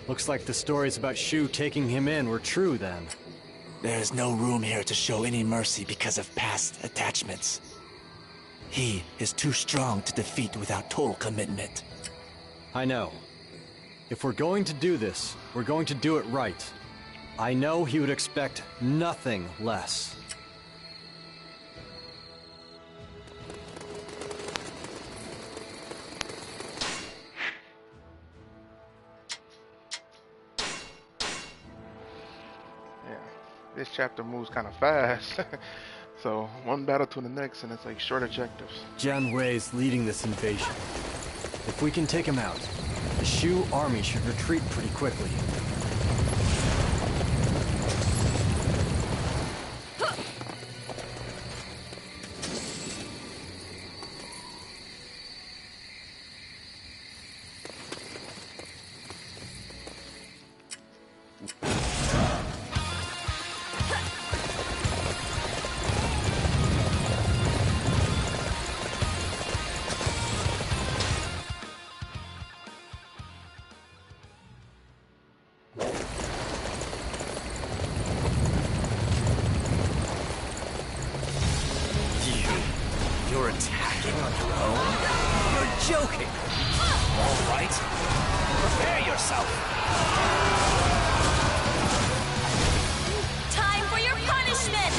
Looks like the stories about Shu taking him in were true then. There is no room here to show any mercy because of past attachments. He is too strong to defeat without total commitment. I know. If we're going to do this, we're going to do it right. I know he would expect nothing less. This chapter moves kind of fast. So, one battle to the next, and it's like short objectives. Jian Wei's leading this invasion. If we can take him out, the Shu army should retreat pretty quickly. You're attacking on your own? You're joking! All right. Prepare yourself! Time for your punishment!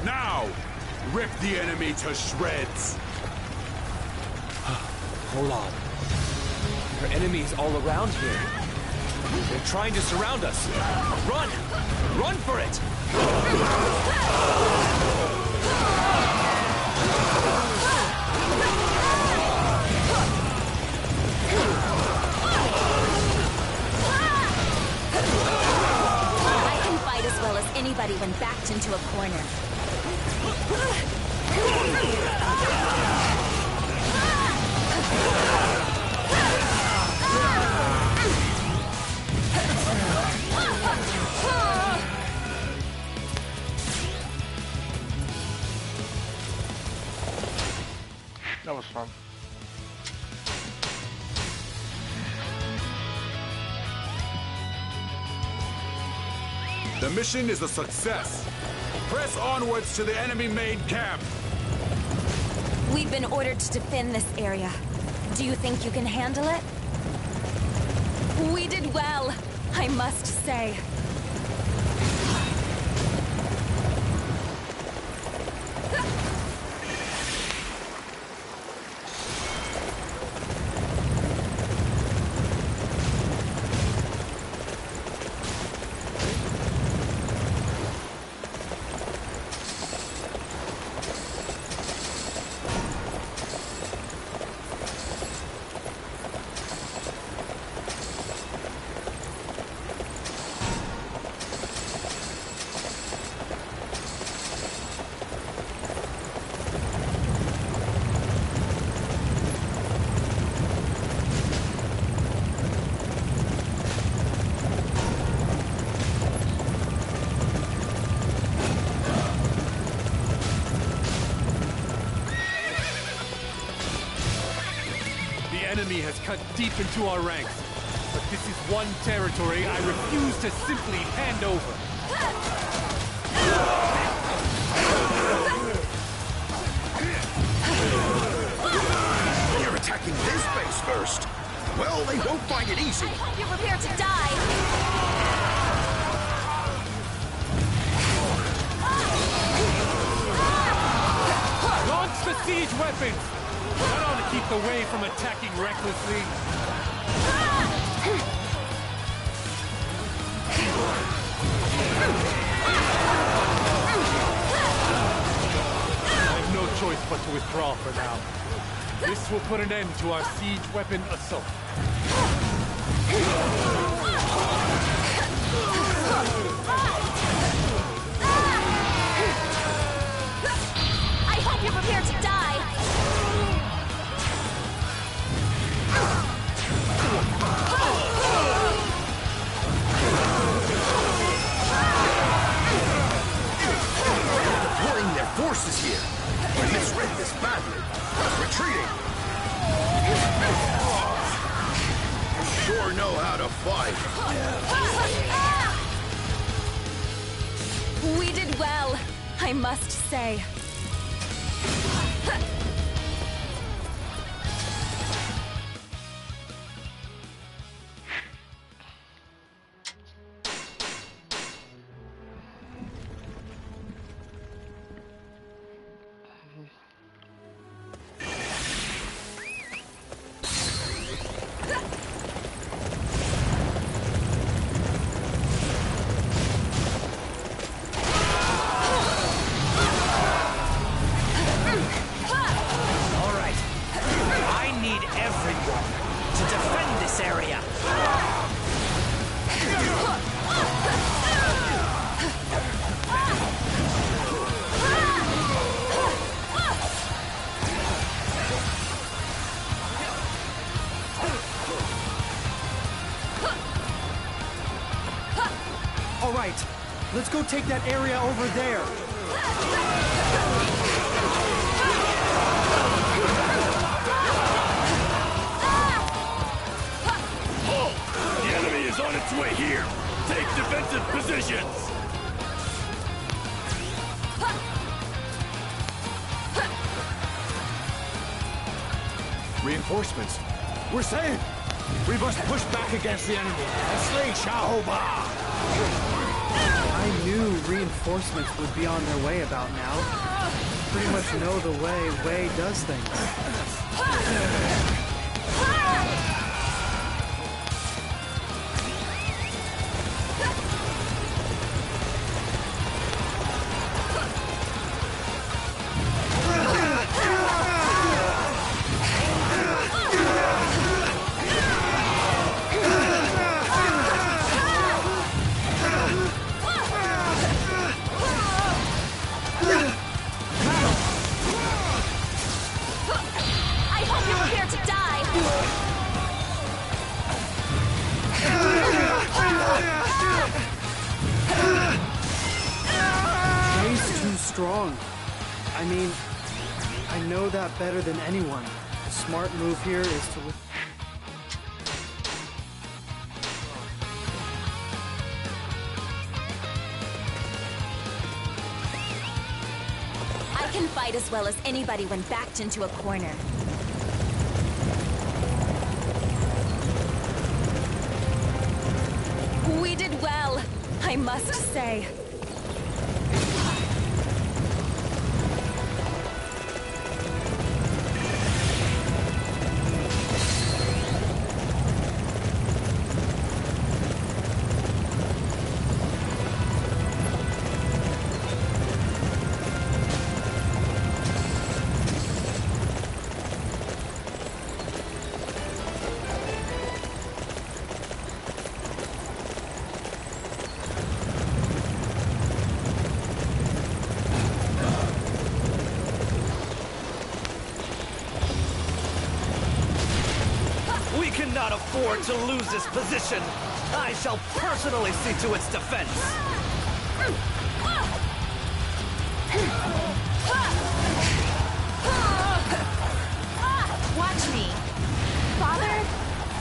Now, rip the enemy to shreds. Hold on. There are enemies all around here. They're trying to surround us. Run! Run for it! I can fight as well as anybody when backed into a corner. That was fun. The mission is a success. Press onwards to the enemy main camp. We've been ordered to defend this area. Do you think you can handle it? We did well, I must say. Has cut deep into our ranks, but this is one territory I refuse to simply hand over. You're attacking this base first. Well, they won't find it easy. I hope you're prepared to die. Launch the siege weapons! That ought to keep the Wei from attacking recklessly. I have no choice but to withdraw for now. This will put an end to our siege weapon assault. I hope you're prepared to die. Deploying their forces here. I misread this badly. Retreating. You sure know how to fight. We did well, I must say. All right, let's go take that area over there. The enemy is on its way here. Take defensive positions. Reinforcements. We're safe. We must push back against the enemy and slay Xiao Ba. I knew reinforcements would be on their way about now. Pretty much know the way Wei does things. Strong. I mean, I know that better than anyone. The smart move here is to... I can fight as well as anybody when backed into a corner. I must say. We cannot afford to lose this position. I shall personally see to its defense. Watch me. Father,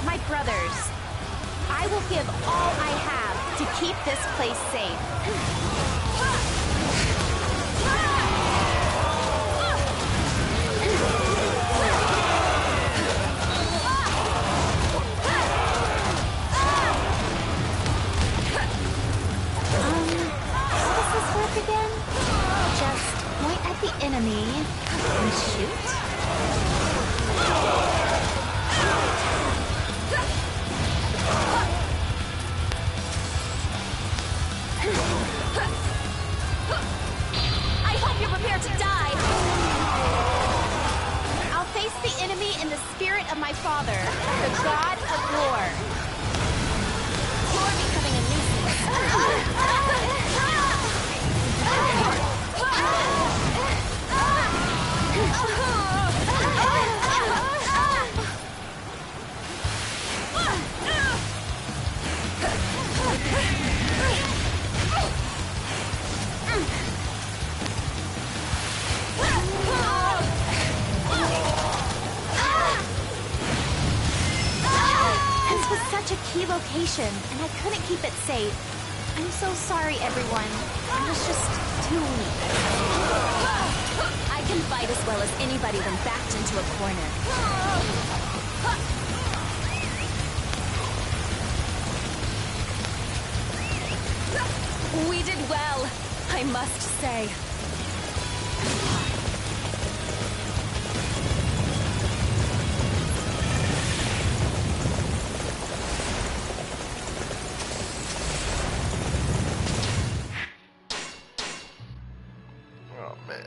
my brothers, I will give all I have to keep this place safe. Again? Just point at the enemy and shoot. I hope you're prepared to die. I'll face the enemy in the spirit of my father, the god of war. You're becoming a nuisance. This was such a key location, and I couldn't keep it safe. I'm so sorry, everyone. I was just too weak. I can fight as well as anybody when backed into a corner. We did well, I must say. Oh man.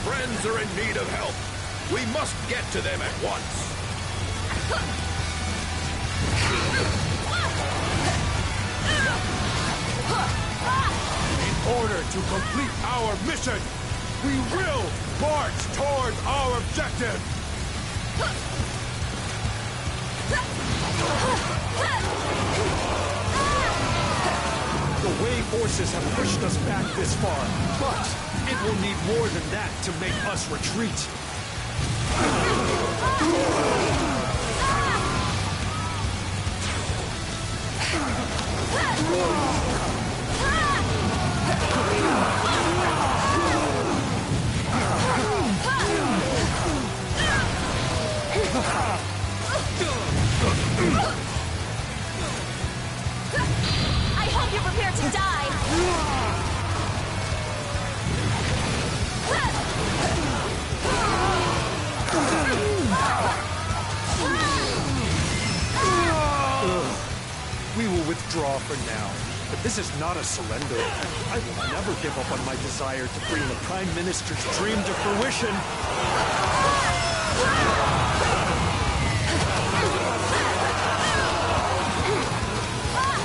Friends are in need of help. We must get to them at once. In order to complete our mission, we will march toward our objective. The Wei forces have pushed us back this far, but it will need more than that to make us retreat. I hope you're prepared to die. We will withdraw for now, but this is not a surrender. I will never give up on my desire to bring the Prime Minister's dream to fruition.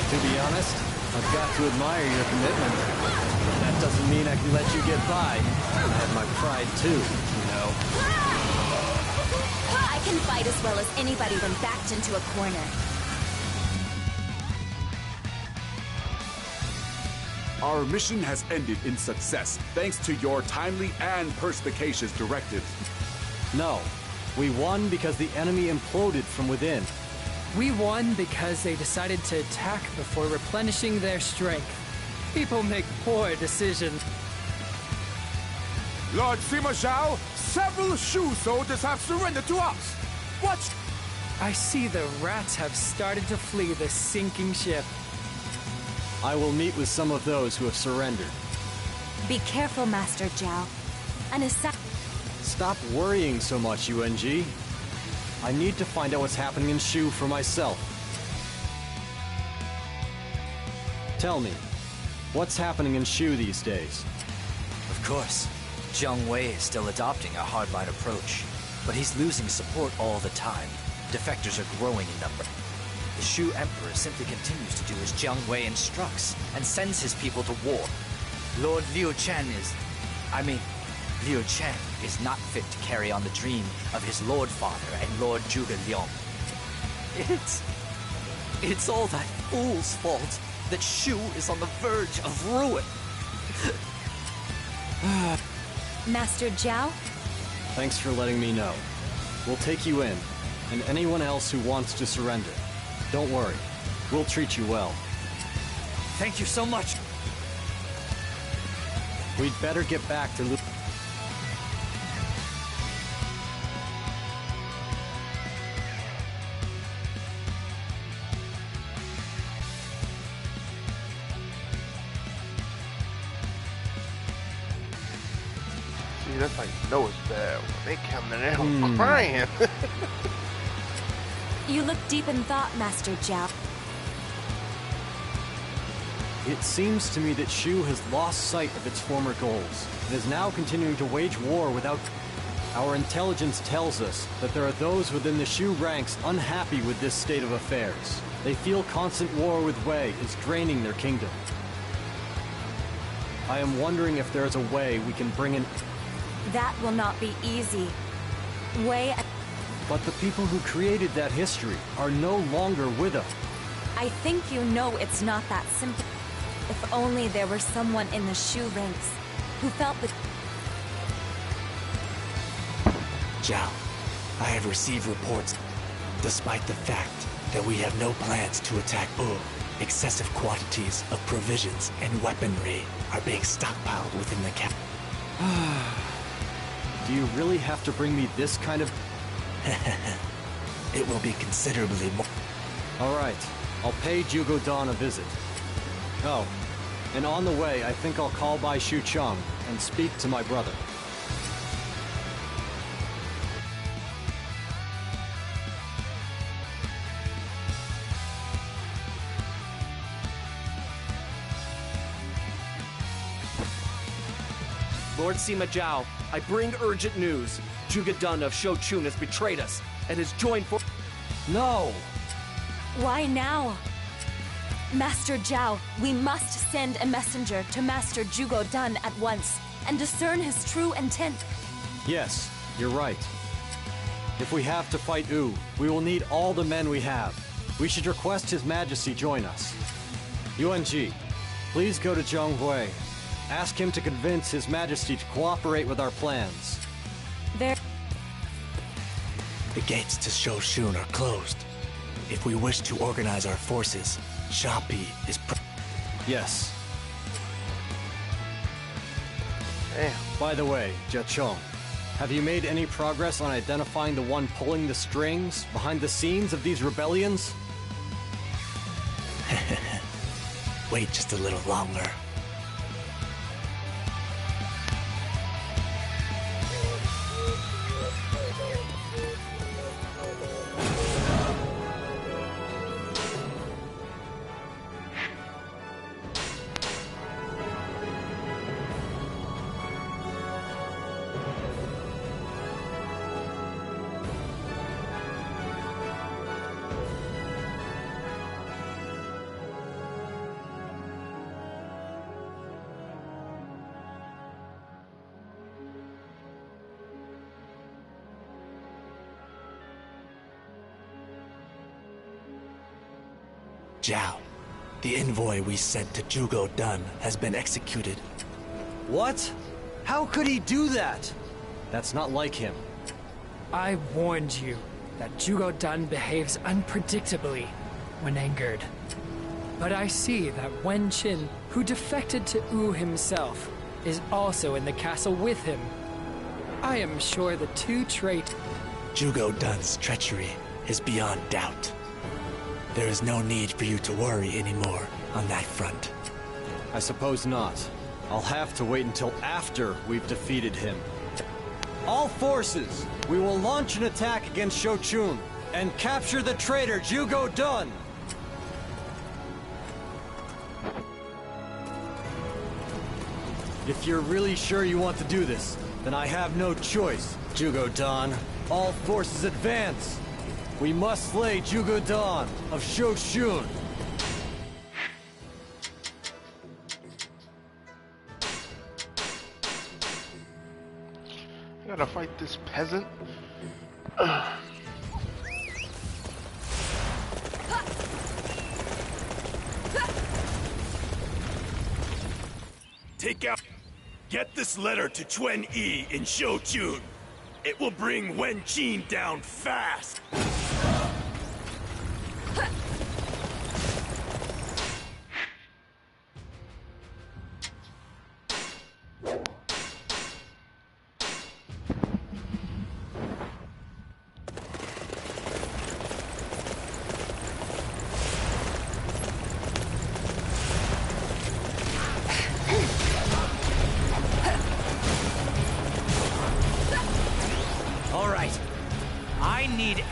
To be honest, I've got to admire your commitment. But that doesn't mean I can let you get by. I have my pride too, you know. I can fight might as well as anybody when backed into a corner. Our mission has ended in success, thanks to your timely and perspicacious directives. No. We won because the enemy imploded from within. We won because they decided to attack before replenishing their strength. People make poor decisions. Lord Sima Zhao, several Shu soldiers have surrendered to us. What? I see the rats have started to flee the sinking ship. I will meet with some of those who have surrendered. Be careful, Master Zhao. An Stop worrying so much, UNG. I need to find out what's happening in Shu for myself. Tell me, what's happening in Shu these days? Of course, Jiang Wei is still adopting a hardline approach, but he's losing support all the time. Defectors are growing in number. The Shu Emperor simply continues to do as Jiang Wei instructs and sends his people to war. Lord Liu Chen is not fit to carry on the dream of his Lord Father and Lord Zhuge Liang. It's all that fool's fault that Shu is on the verge of ruin. Master Zhao? Thanks for letting me know. We'll take you in, and anyone else who wants to surrender. Don't worry, we'll treat you well. Thank you so much. We'd better get back to See, that's how you know it's bad. When they come in there crying. You look deep in thought, Master Zhao. It seems to me that Shu has lost sight of its former goals, and is now continuing to wage war without... Our intelligence tells us that there are those within the Shu ranks unhappy with this state of affairs. They feel constant war with Wei is draining their kingdom. I am wondering if there is a way we can bring in... That will not be easy. Wei... But the people who created that history are no longer with us. I think you know it's not that simple. If only there were someone in the Shu ranks who felt the... Zhao, I have received reports. Despite the fact that we have no plans to attack U, excessive quantities of provisions and weaponry are being stockpiled within the camp. Do you really have to bring me this kind of... It will be considerably more. All right, I'll pay Zhuge Dan a visit. Oh, and on the way, I think I'll call by Shu Cheng and speak to my brother. Lord Sima Zhao, I bring urgent news. Zhuge Dan of Shouchun has betrayed us and has joined for... No! Why now? Master Zhao, we must send a messenger to Master Zhuge Dan at once and discern his true intent. Yes, you're right. If we have to fight U, we will need all the men we have. We should request His Majesty join us. UNG, please go to Zhong Hui. Ask him to convince His Majesty to cooperate with our plans. There... The gates to Shouchun are closed. If we wish to organize our forces, Shapi is... Yes. Damn. By the way, Jia Chong, have you made any progress on identifying the one pulling the strings behind the scenes of these rebellions? Wait just a little longer. Zhao, the envoy we sent to Zhugo Dun has been executed. What? How could he do that? That's not like him. I warned you that Zhugo Dun behaves unpredictably when angered. But I see that Wen Qin, who defected to Wu himself, is also in the castle with him. I am sure the two traitors... Zhugo Dun's treachery is beyond doubt. There is no need for you to worry anymore on that front. I suppose not. I'll have to wait until after we've defeated him. All forces, we will launch an attack against Shochun and capture the traitor Zhugo Dun! If you're really sure you want to do this, then I have no choice. Zhugo Dun, all forces advance! We must slay Zhugo Dun of Shochun! I gotta fight this peasant. Take out. Get this letter to Chuen Yi in Shochun. It will bring Wen Qin down fast.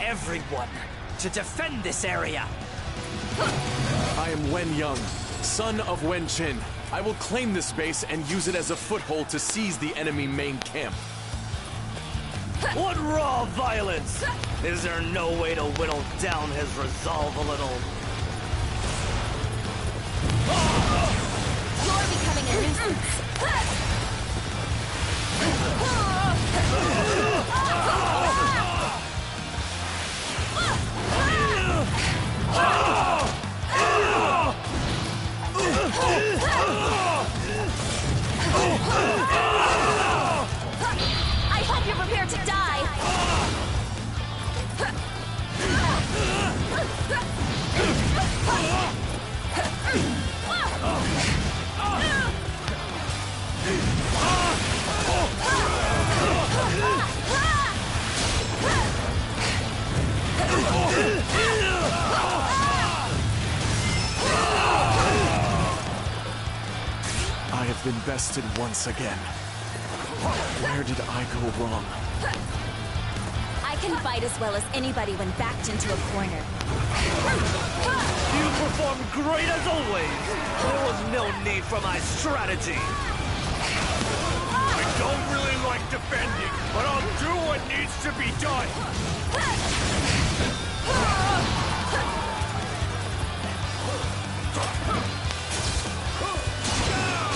Everyone to defend this area. I am Wen Yang, son of Wen Qin. I will claim this space and use it as a foothold to seize the enemy main camp. What raw violence! Is there no way to whittle down his resolve a little? You're becoming a nuisance. I hope you're prepared to die. I have been bested once again. Where did I go wrong? I can fight as well as anybody when backed into a corner. You performed great as always. There was no need for my strategy. I don't really like defending, but I'll do what needs to be done.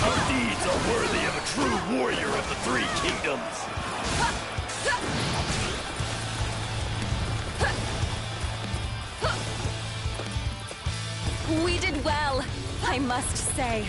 Our deeds are worthy of a true warrior of the Three Kingdoms. We did well, I must say.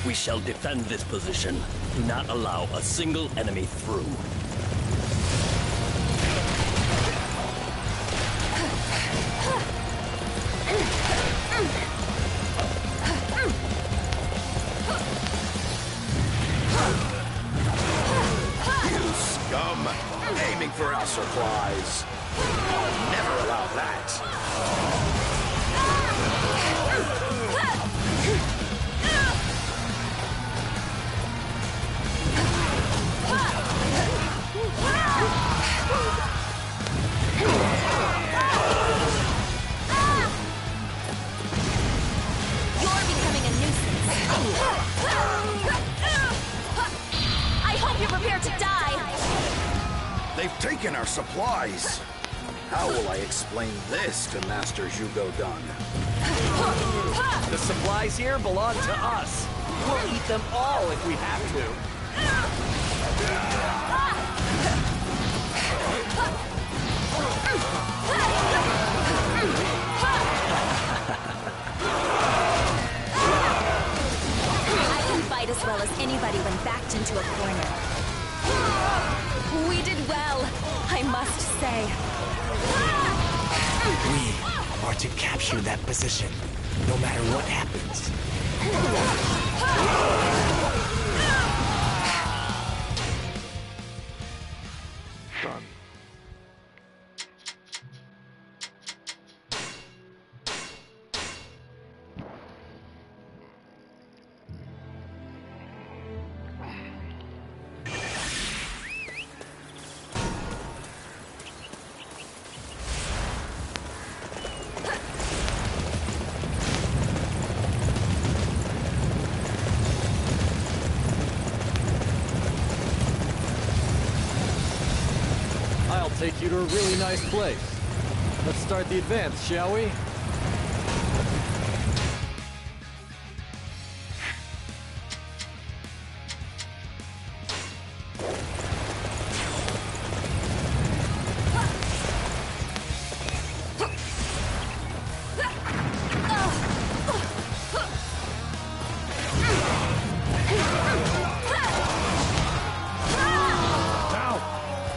We shall defend this position. Do not allow a single enemy through. You scum! Aiming for our supplies. I'll never allow that. You're becoming a nuisance. I hope you're prepared to die. They've taken our supplies. How will I explain this to Master Zhugo Dan? The supplies here belong to us. We'll eat them all if we have to. I can fight as well as anybody when backed into a corner. We did well, I must say. We are to capture that position, no matter what happens. Done. I'll take you to a really nice place. Let's start the advance, shall we?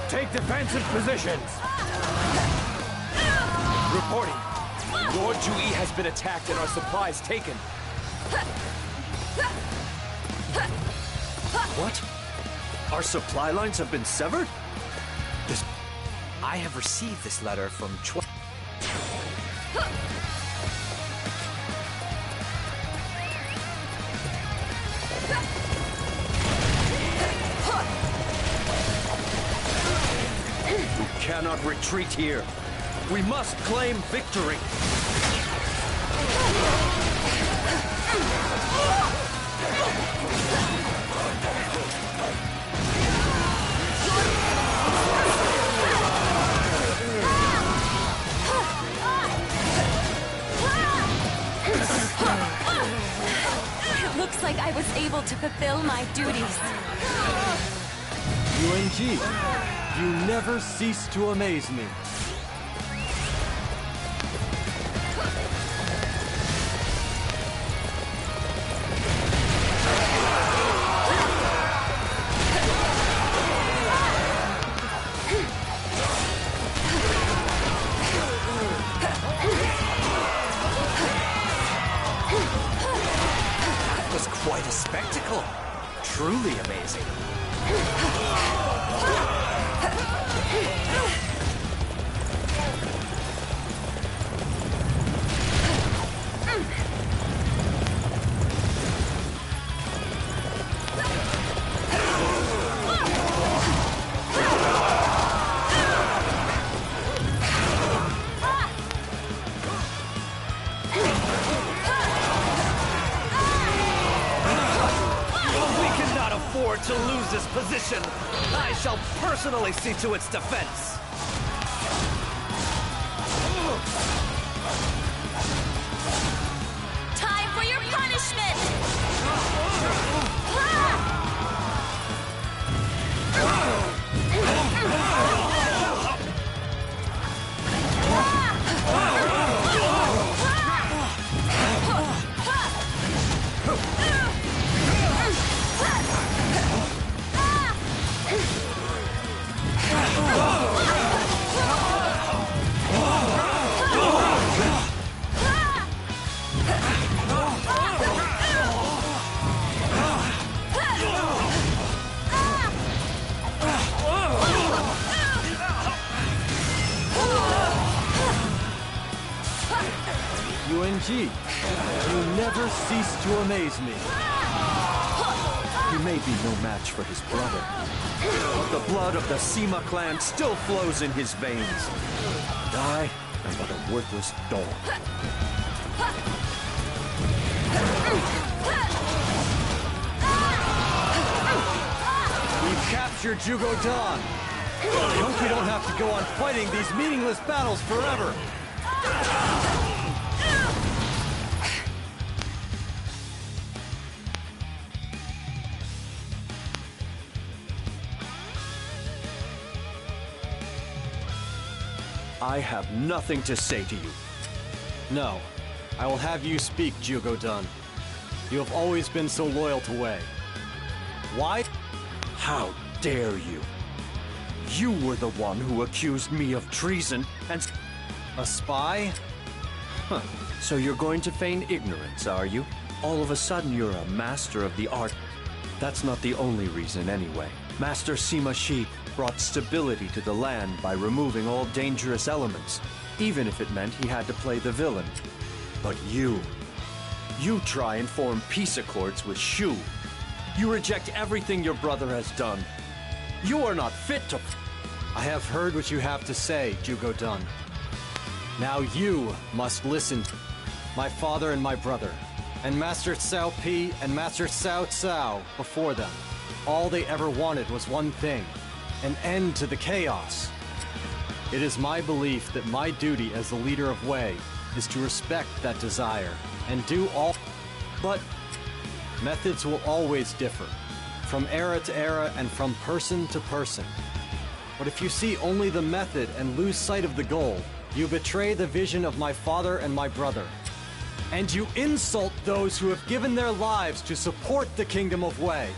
Take defensive positions. Reporting. Lord Ju-Yi has been attacked and our supplies taken. What? Our supply lines have been severed? I have received this letter from We cannot retreat here. We must claim victory. It looks like I was able to fulfill my duties. Yanji, you never cease to amaze me. That was quite a spectacle. Truly amazing. To lose this position, I shall personally see to its defense. Time for your punishment! Yanji, you never cease to amaze me. He may be no match for his brother, but the blood of the Sima clan still flows in his veins. And I am but a worthless dog. We've captured Jugodan. I hope we don't have to go on fighting these meaningless battles forever. I have nothing to say to you. No, I will have you speak, Jugodan. You have always been so loyal to Wei. Why? How dare you? You were the one who accused me of treason and... A spy? Huh. So you're going to feign ignorance, are you? All of a sudden you're a master of the art. That's not the only reason anyway. Master Sima Shi brought stability to the land by removing all dangerous elements, even if it meant he had to play the villain. But you try and form peace accords with Shu. You reject everything your brother has done. You are not fit to... I have heard what you have to say, Jugodan. Now you must listen. My father and my brother, and Master Cao Pi and Master Cao Cao before them. All they ever wanted was one thing: an end to the chaos. It is my belief that my duty as the leader of Wei is to respect that desire and do all... But methods will always differ, from era to era and from person to person. But if you see only the method and lose sight of the goal, you betray the vision of my father and my brother. And you insult those who have given their lives to support the Kingdom of Wei.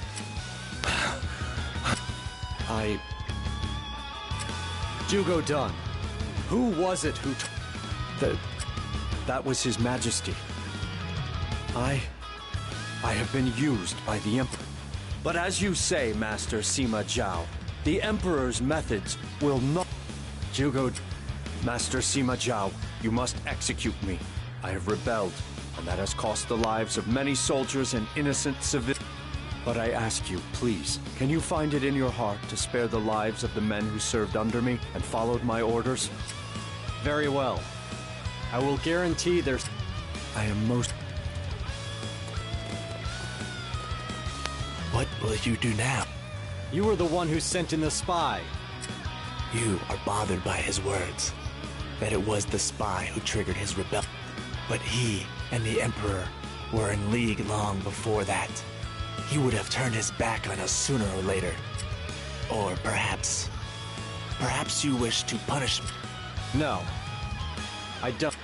Jugodan, who was it who... That was His Majesty. I have been used by the Emperor. But as you say, Master Sima Zhao, the Emperor's methods will not... Master Sima Zhao, you must execute me. I have rebelled, and that has cost the lives of many soldiers and innocent civilians. But I ask you, please, can you find it in your heart to spare the lives of the men who served under me and followed my orders? Very well. I will guarantee there's... I am most... What will you do now? You were the one who sent in the spy. You are bothered by his words, that it was the spy who triggered his rebellion. But he and the Emperor were in league long before that. He would have turned his back on us sooner or later. Or perhaps you wish to punish me. No, I don't.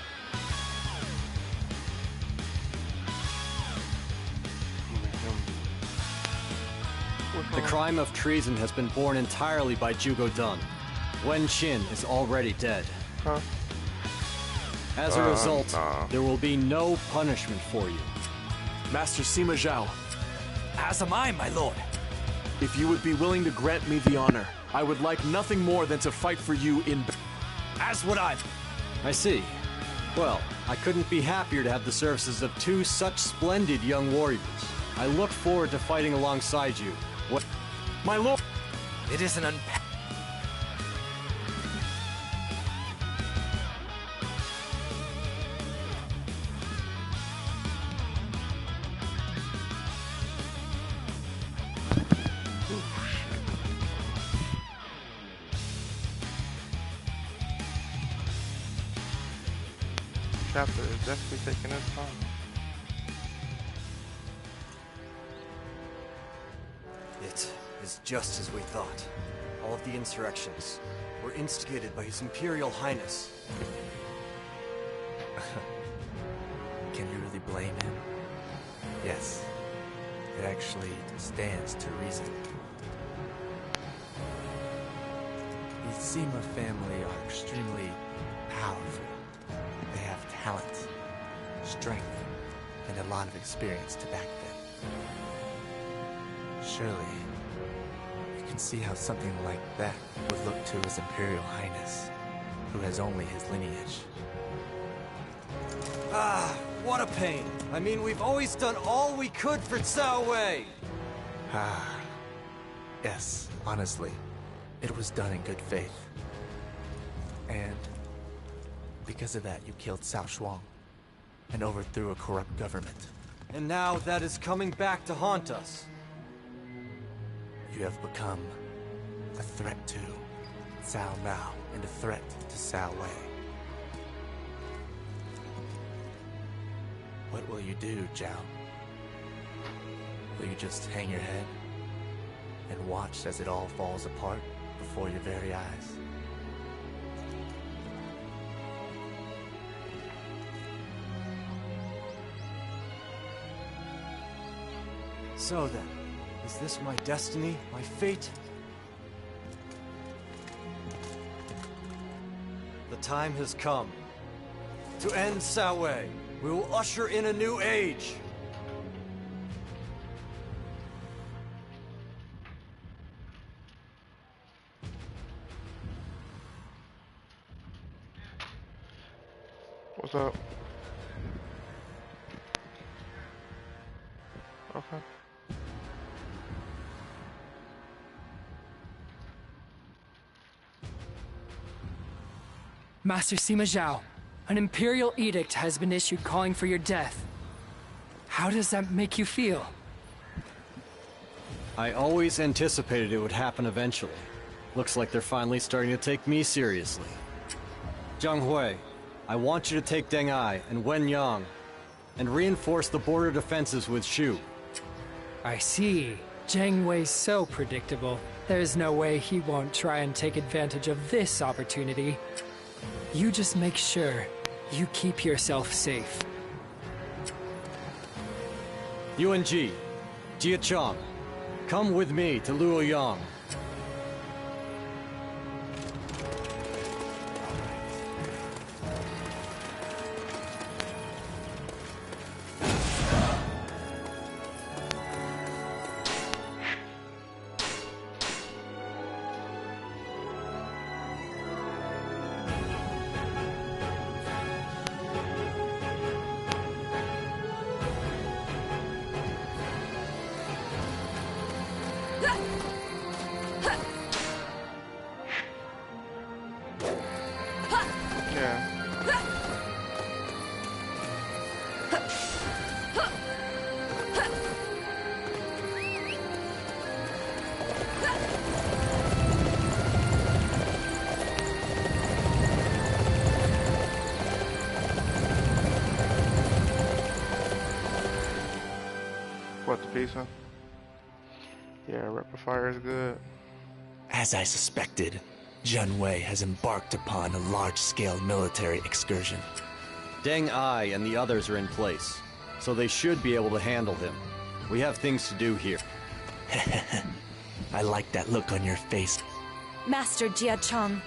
The crime of treason has been borne entirely by Jugodan. Wen Qin is already dead. Huh? As a result, there will be no punishment for you. Master Sima Zhao, As am I, my lord. if you would be willing to grant me the honor, I would like nothing more than to fight for you in... As would I. I see. Well, I couldn't be happier to have the services of two such splendid young warriors. I look forward to fighting alongside you. What? My lord! It is an Chapter is definitely taking its time. It is just as we thought. All of the insurrections were instigated by His Imperial Highness. Can you really blame him? Yes, it actually stands to reason. The Sima family are extremely powerful. They have talent, strength, and a lot of experience to back them. Surely, you can see how something like that would look to His Imperial Highness, who has only his lineage. Ah, what a pain. I mean, we've always done all we could for Cao Wei. Yes, honestly, it was done in good faith. And because of that, you killed Cao Shuang and overthrew a corrupt government. And now that is coming back to haunt us. You have become a threat to Cao Mao and a threat to Cao Wei. What will you do, Zhao? Will you just hang your head and watch as it all falls apart before your very eyes? So then, is this my destiny, my fate? The time has come. To end Cao Wei, we will usher in a new age. What's up? Okay. Master Sima Zhao, an imperial edict has been issued calling for your death. How does that make you feel? I always anticipated it would happen eventually. Looks like they're finally starting to take me seriously. Zhang Hui, I want you to take Deng Ai and Wen Yang and reinforce the border defenses with Shu. I see. Zhang Wei's so predictable. There's no way he won't try and take advantage of this opportunity. You just make sure you keep yourself safe. Yuanji, Jia Chong, come with me to Luoyang. What, the pizza? Yeah, rapid fire is good. As I suspected, Zheng Wei has embarked upon a large-scale military excursion. Deng Ai and the others are in place, so they should be able to handle him. We have things to do here. I like that look on your face. Master Jia Chong.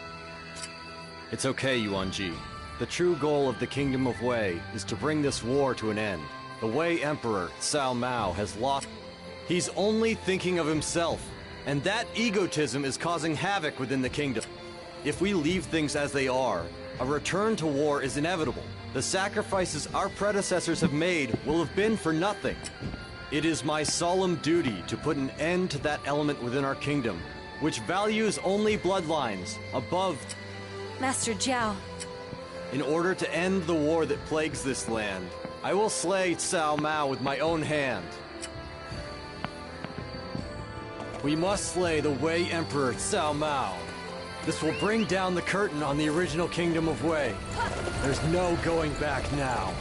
It's okay, Yuanji. The true goal of the Kingdom of Wei is to bring this war to an end. The Wei Emperor, Cao Mao, has lost. He's only thinking of himself, and that egotism is causing havoc within the kingdom. If we leave things as they are, a return to war is inevitable. The sacrifices our predecessors have made will have been for nothing. It is my solemn duty to put an end to that element within our kingdom, which values only bloodlines above... Master Jiao. In order to end the war that plagues this land, I will slay Cao Mao with my own hand. We must slay the Wei Emperor Cao Mao. This will bring down the curtain on the original Kingdom of Wei. There's no going back now.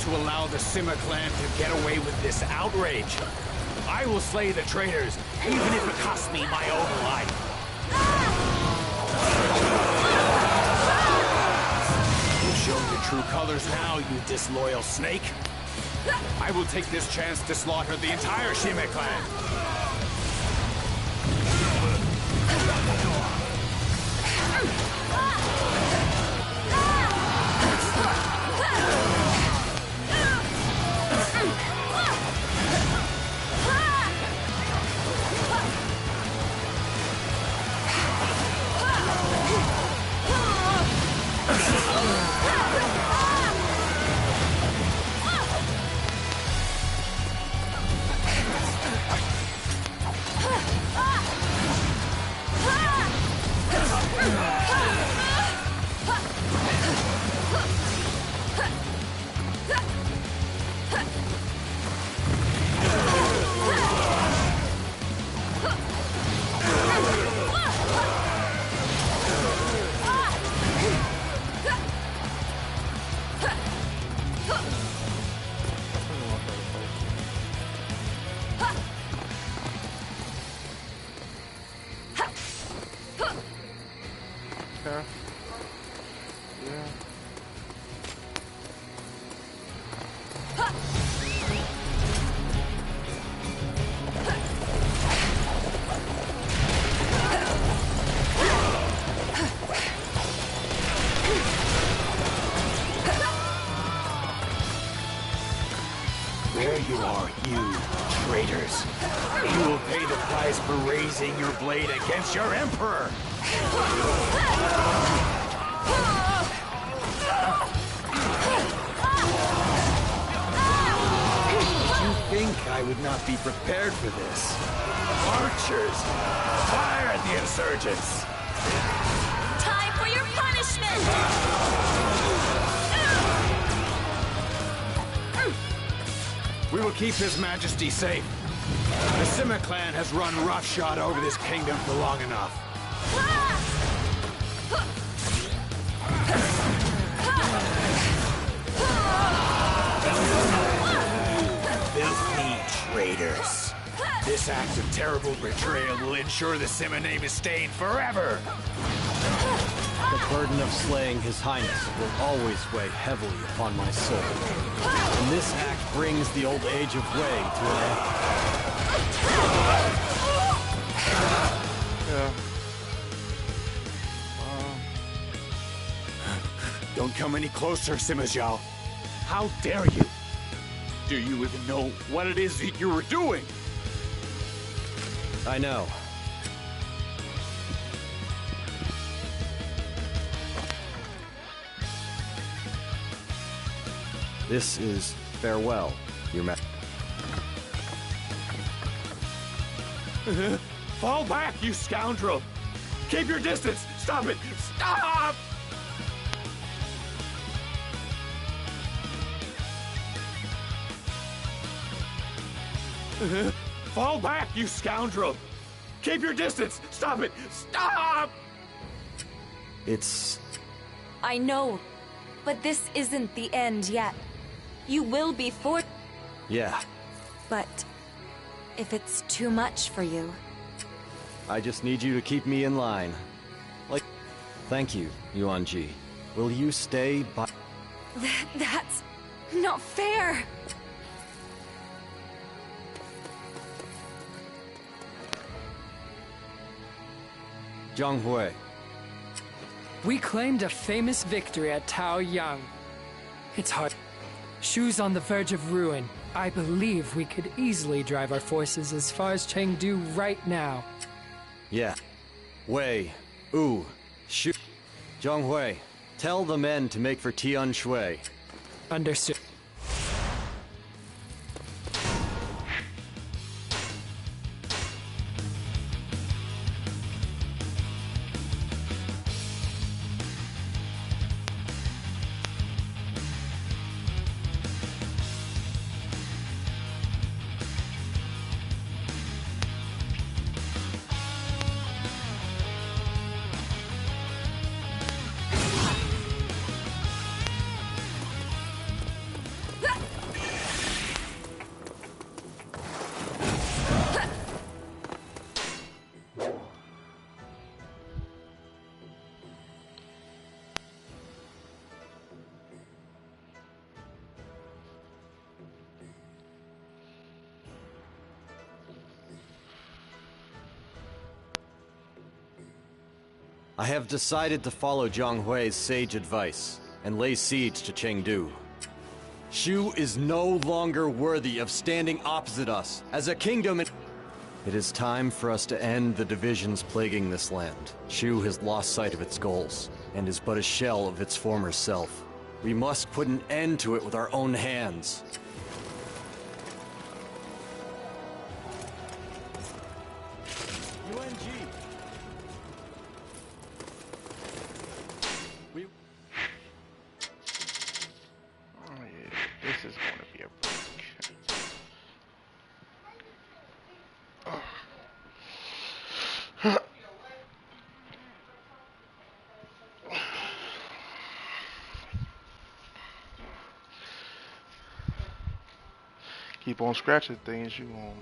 To allow the Sima clan to get away with this outrage. I will slay the traitors, even if it costs me my own life. You'll show your true colors now, you disloyal snake. I will take this chance to slaughter the entire Shime clan. There you are, you traitors. You will pay the price for raising your blade against your emperor. Did you think I would not be prepared for this? Archers, fire at the insurgents. Time for your punishment! We will keep His Majesty safe. The Sima clan has run roughshod over this kingdom for long enough. Filthy traitors. This act of terrible betrayal will ensure the Sima name is stained forever. The burden of slaying His Highness will always weigh heavily upon my soul. And this act brings the old age of Wei to an end. Yeah. Don't come any closer, Sima Zhao. How dare you? Do you even know what it is that you were doing? I know. This is farewell, Your Majesty. Fall back, you scoundrel! Keep your distance! Stop it! Stop! Fall back, you scoundrel! Keep your distance! Stop it! Stop! It's... I know, but this isn't the end yet. You will be forced. Yeah. But if it's too much for you... I just need you to keep me in line. Like... Thank you, Yanji. Will you stay by... That's not fair! Zhang. We claimed a famous victory at Taoyang. It's hard. Shu's on the verge of ruin. I believe we could easily drive our forces as far as Chengdu right now. Yeah. Wei, Shu. Zhang, tell the men to make for Tianshui. Understood. I have decided to follow Zhang Hui's sage advice and lay siege to Chengdu. Shu is no longer worthy of standing opposite us as a kingdom. It is time for us to end the divisions plaguing this land. Shu has lost sight of its goals and is but a shell of its former self. We must put an end to it with our own hands. This is going to be a break. Keep on scratching things, you won't.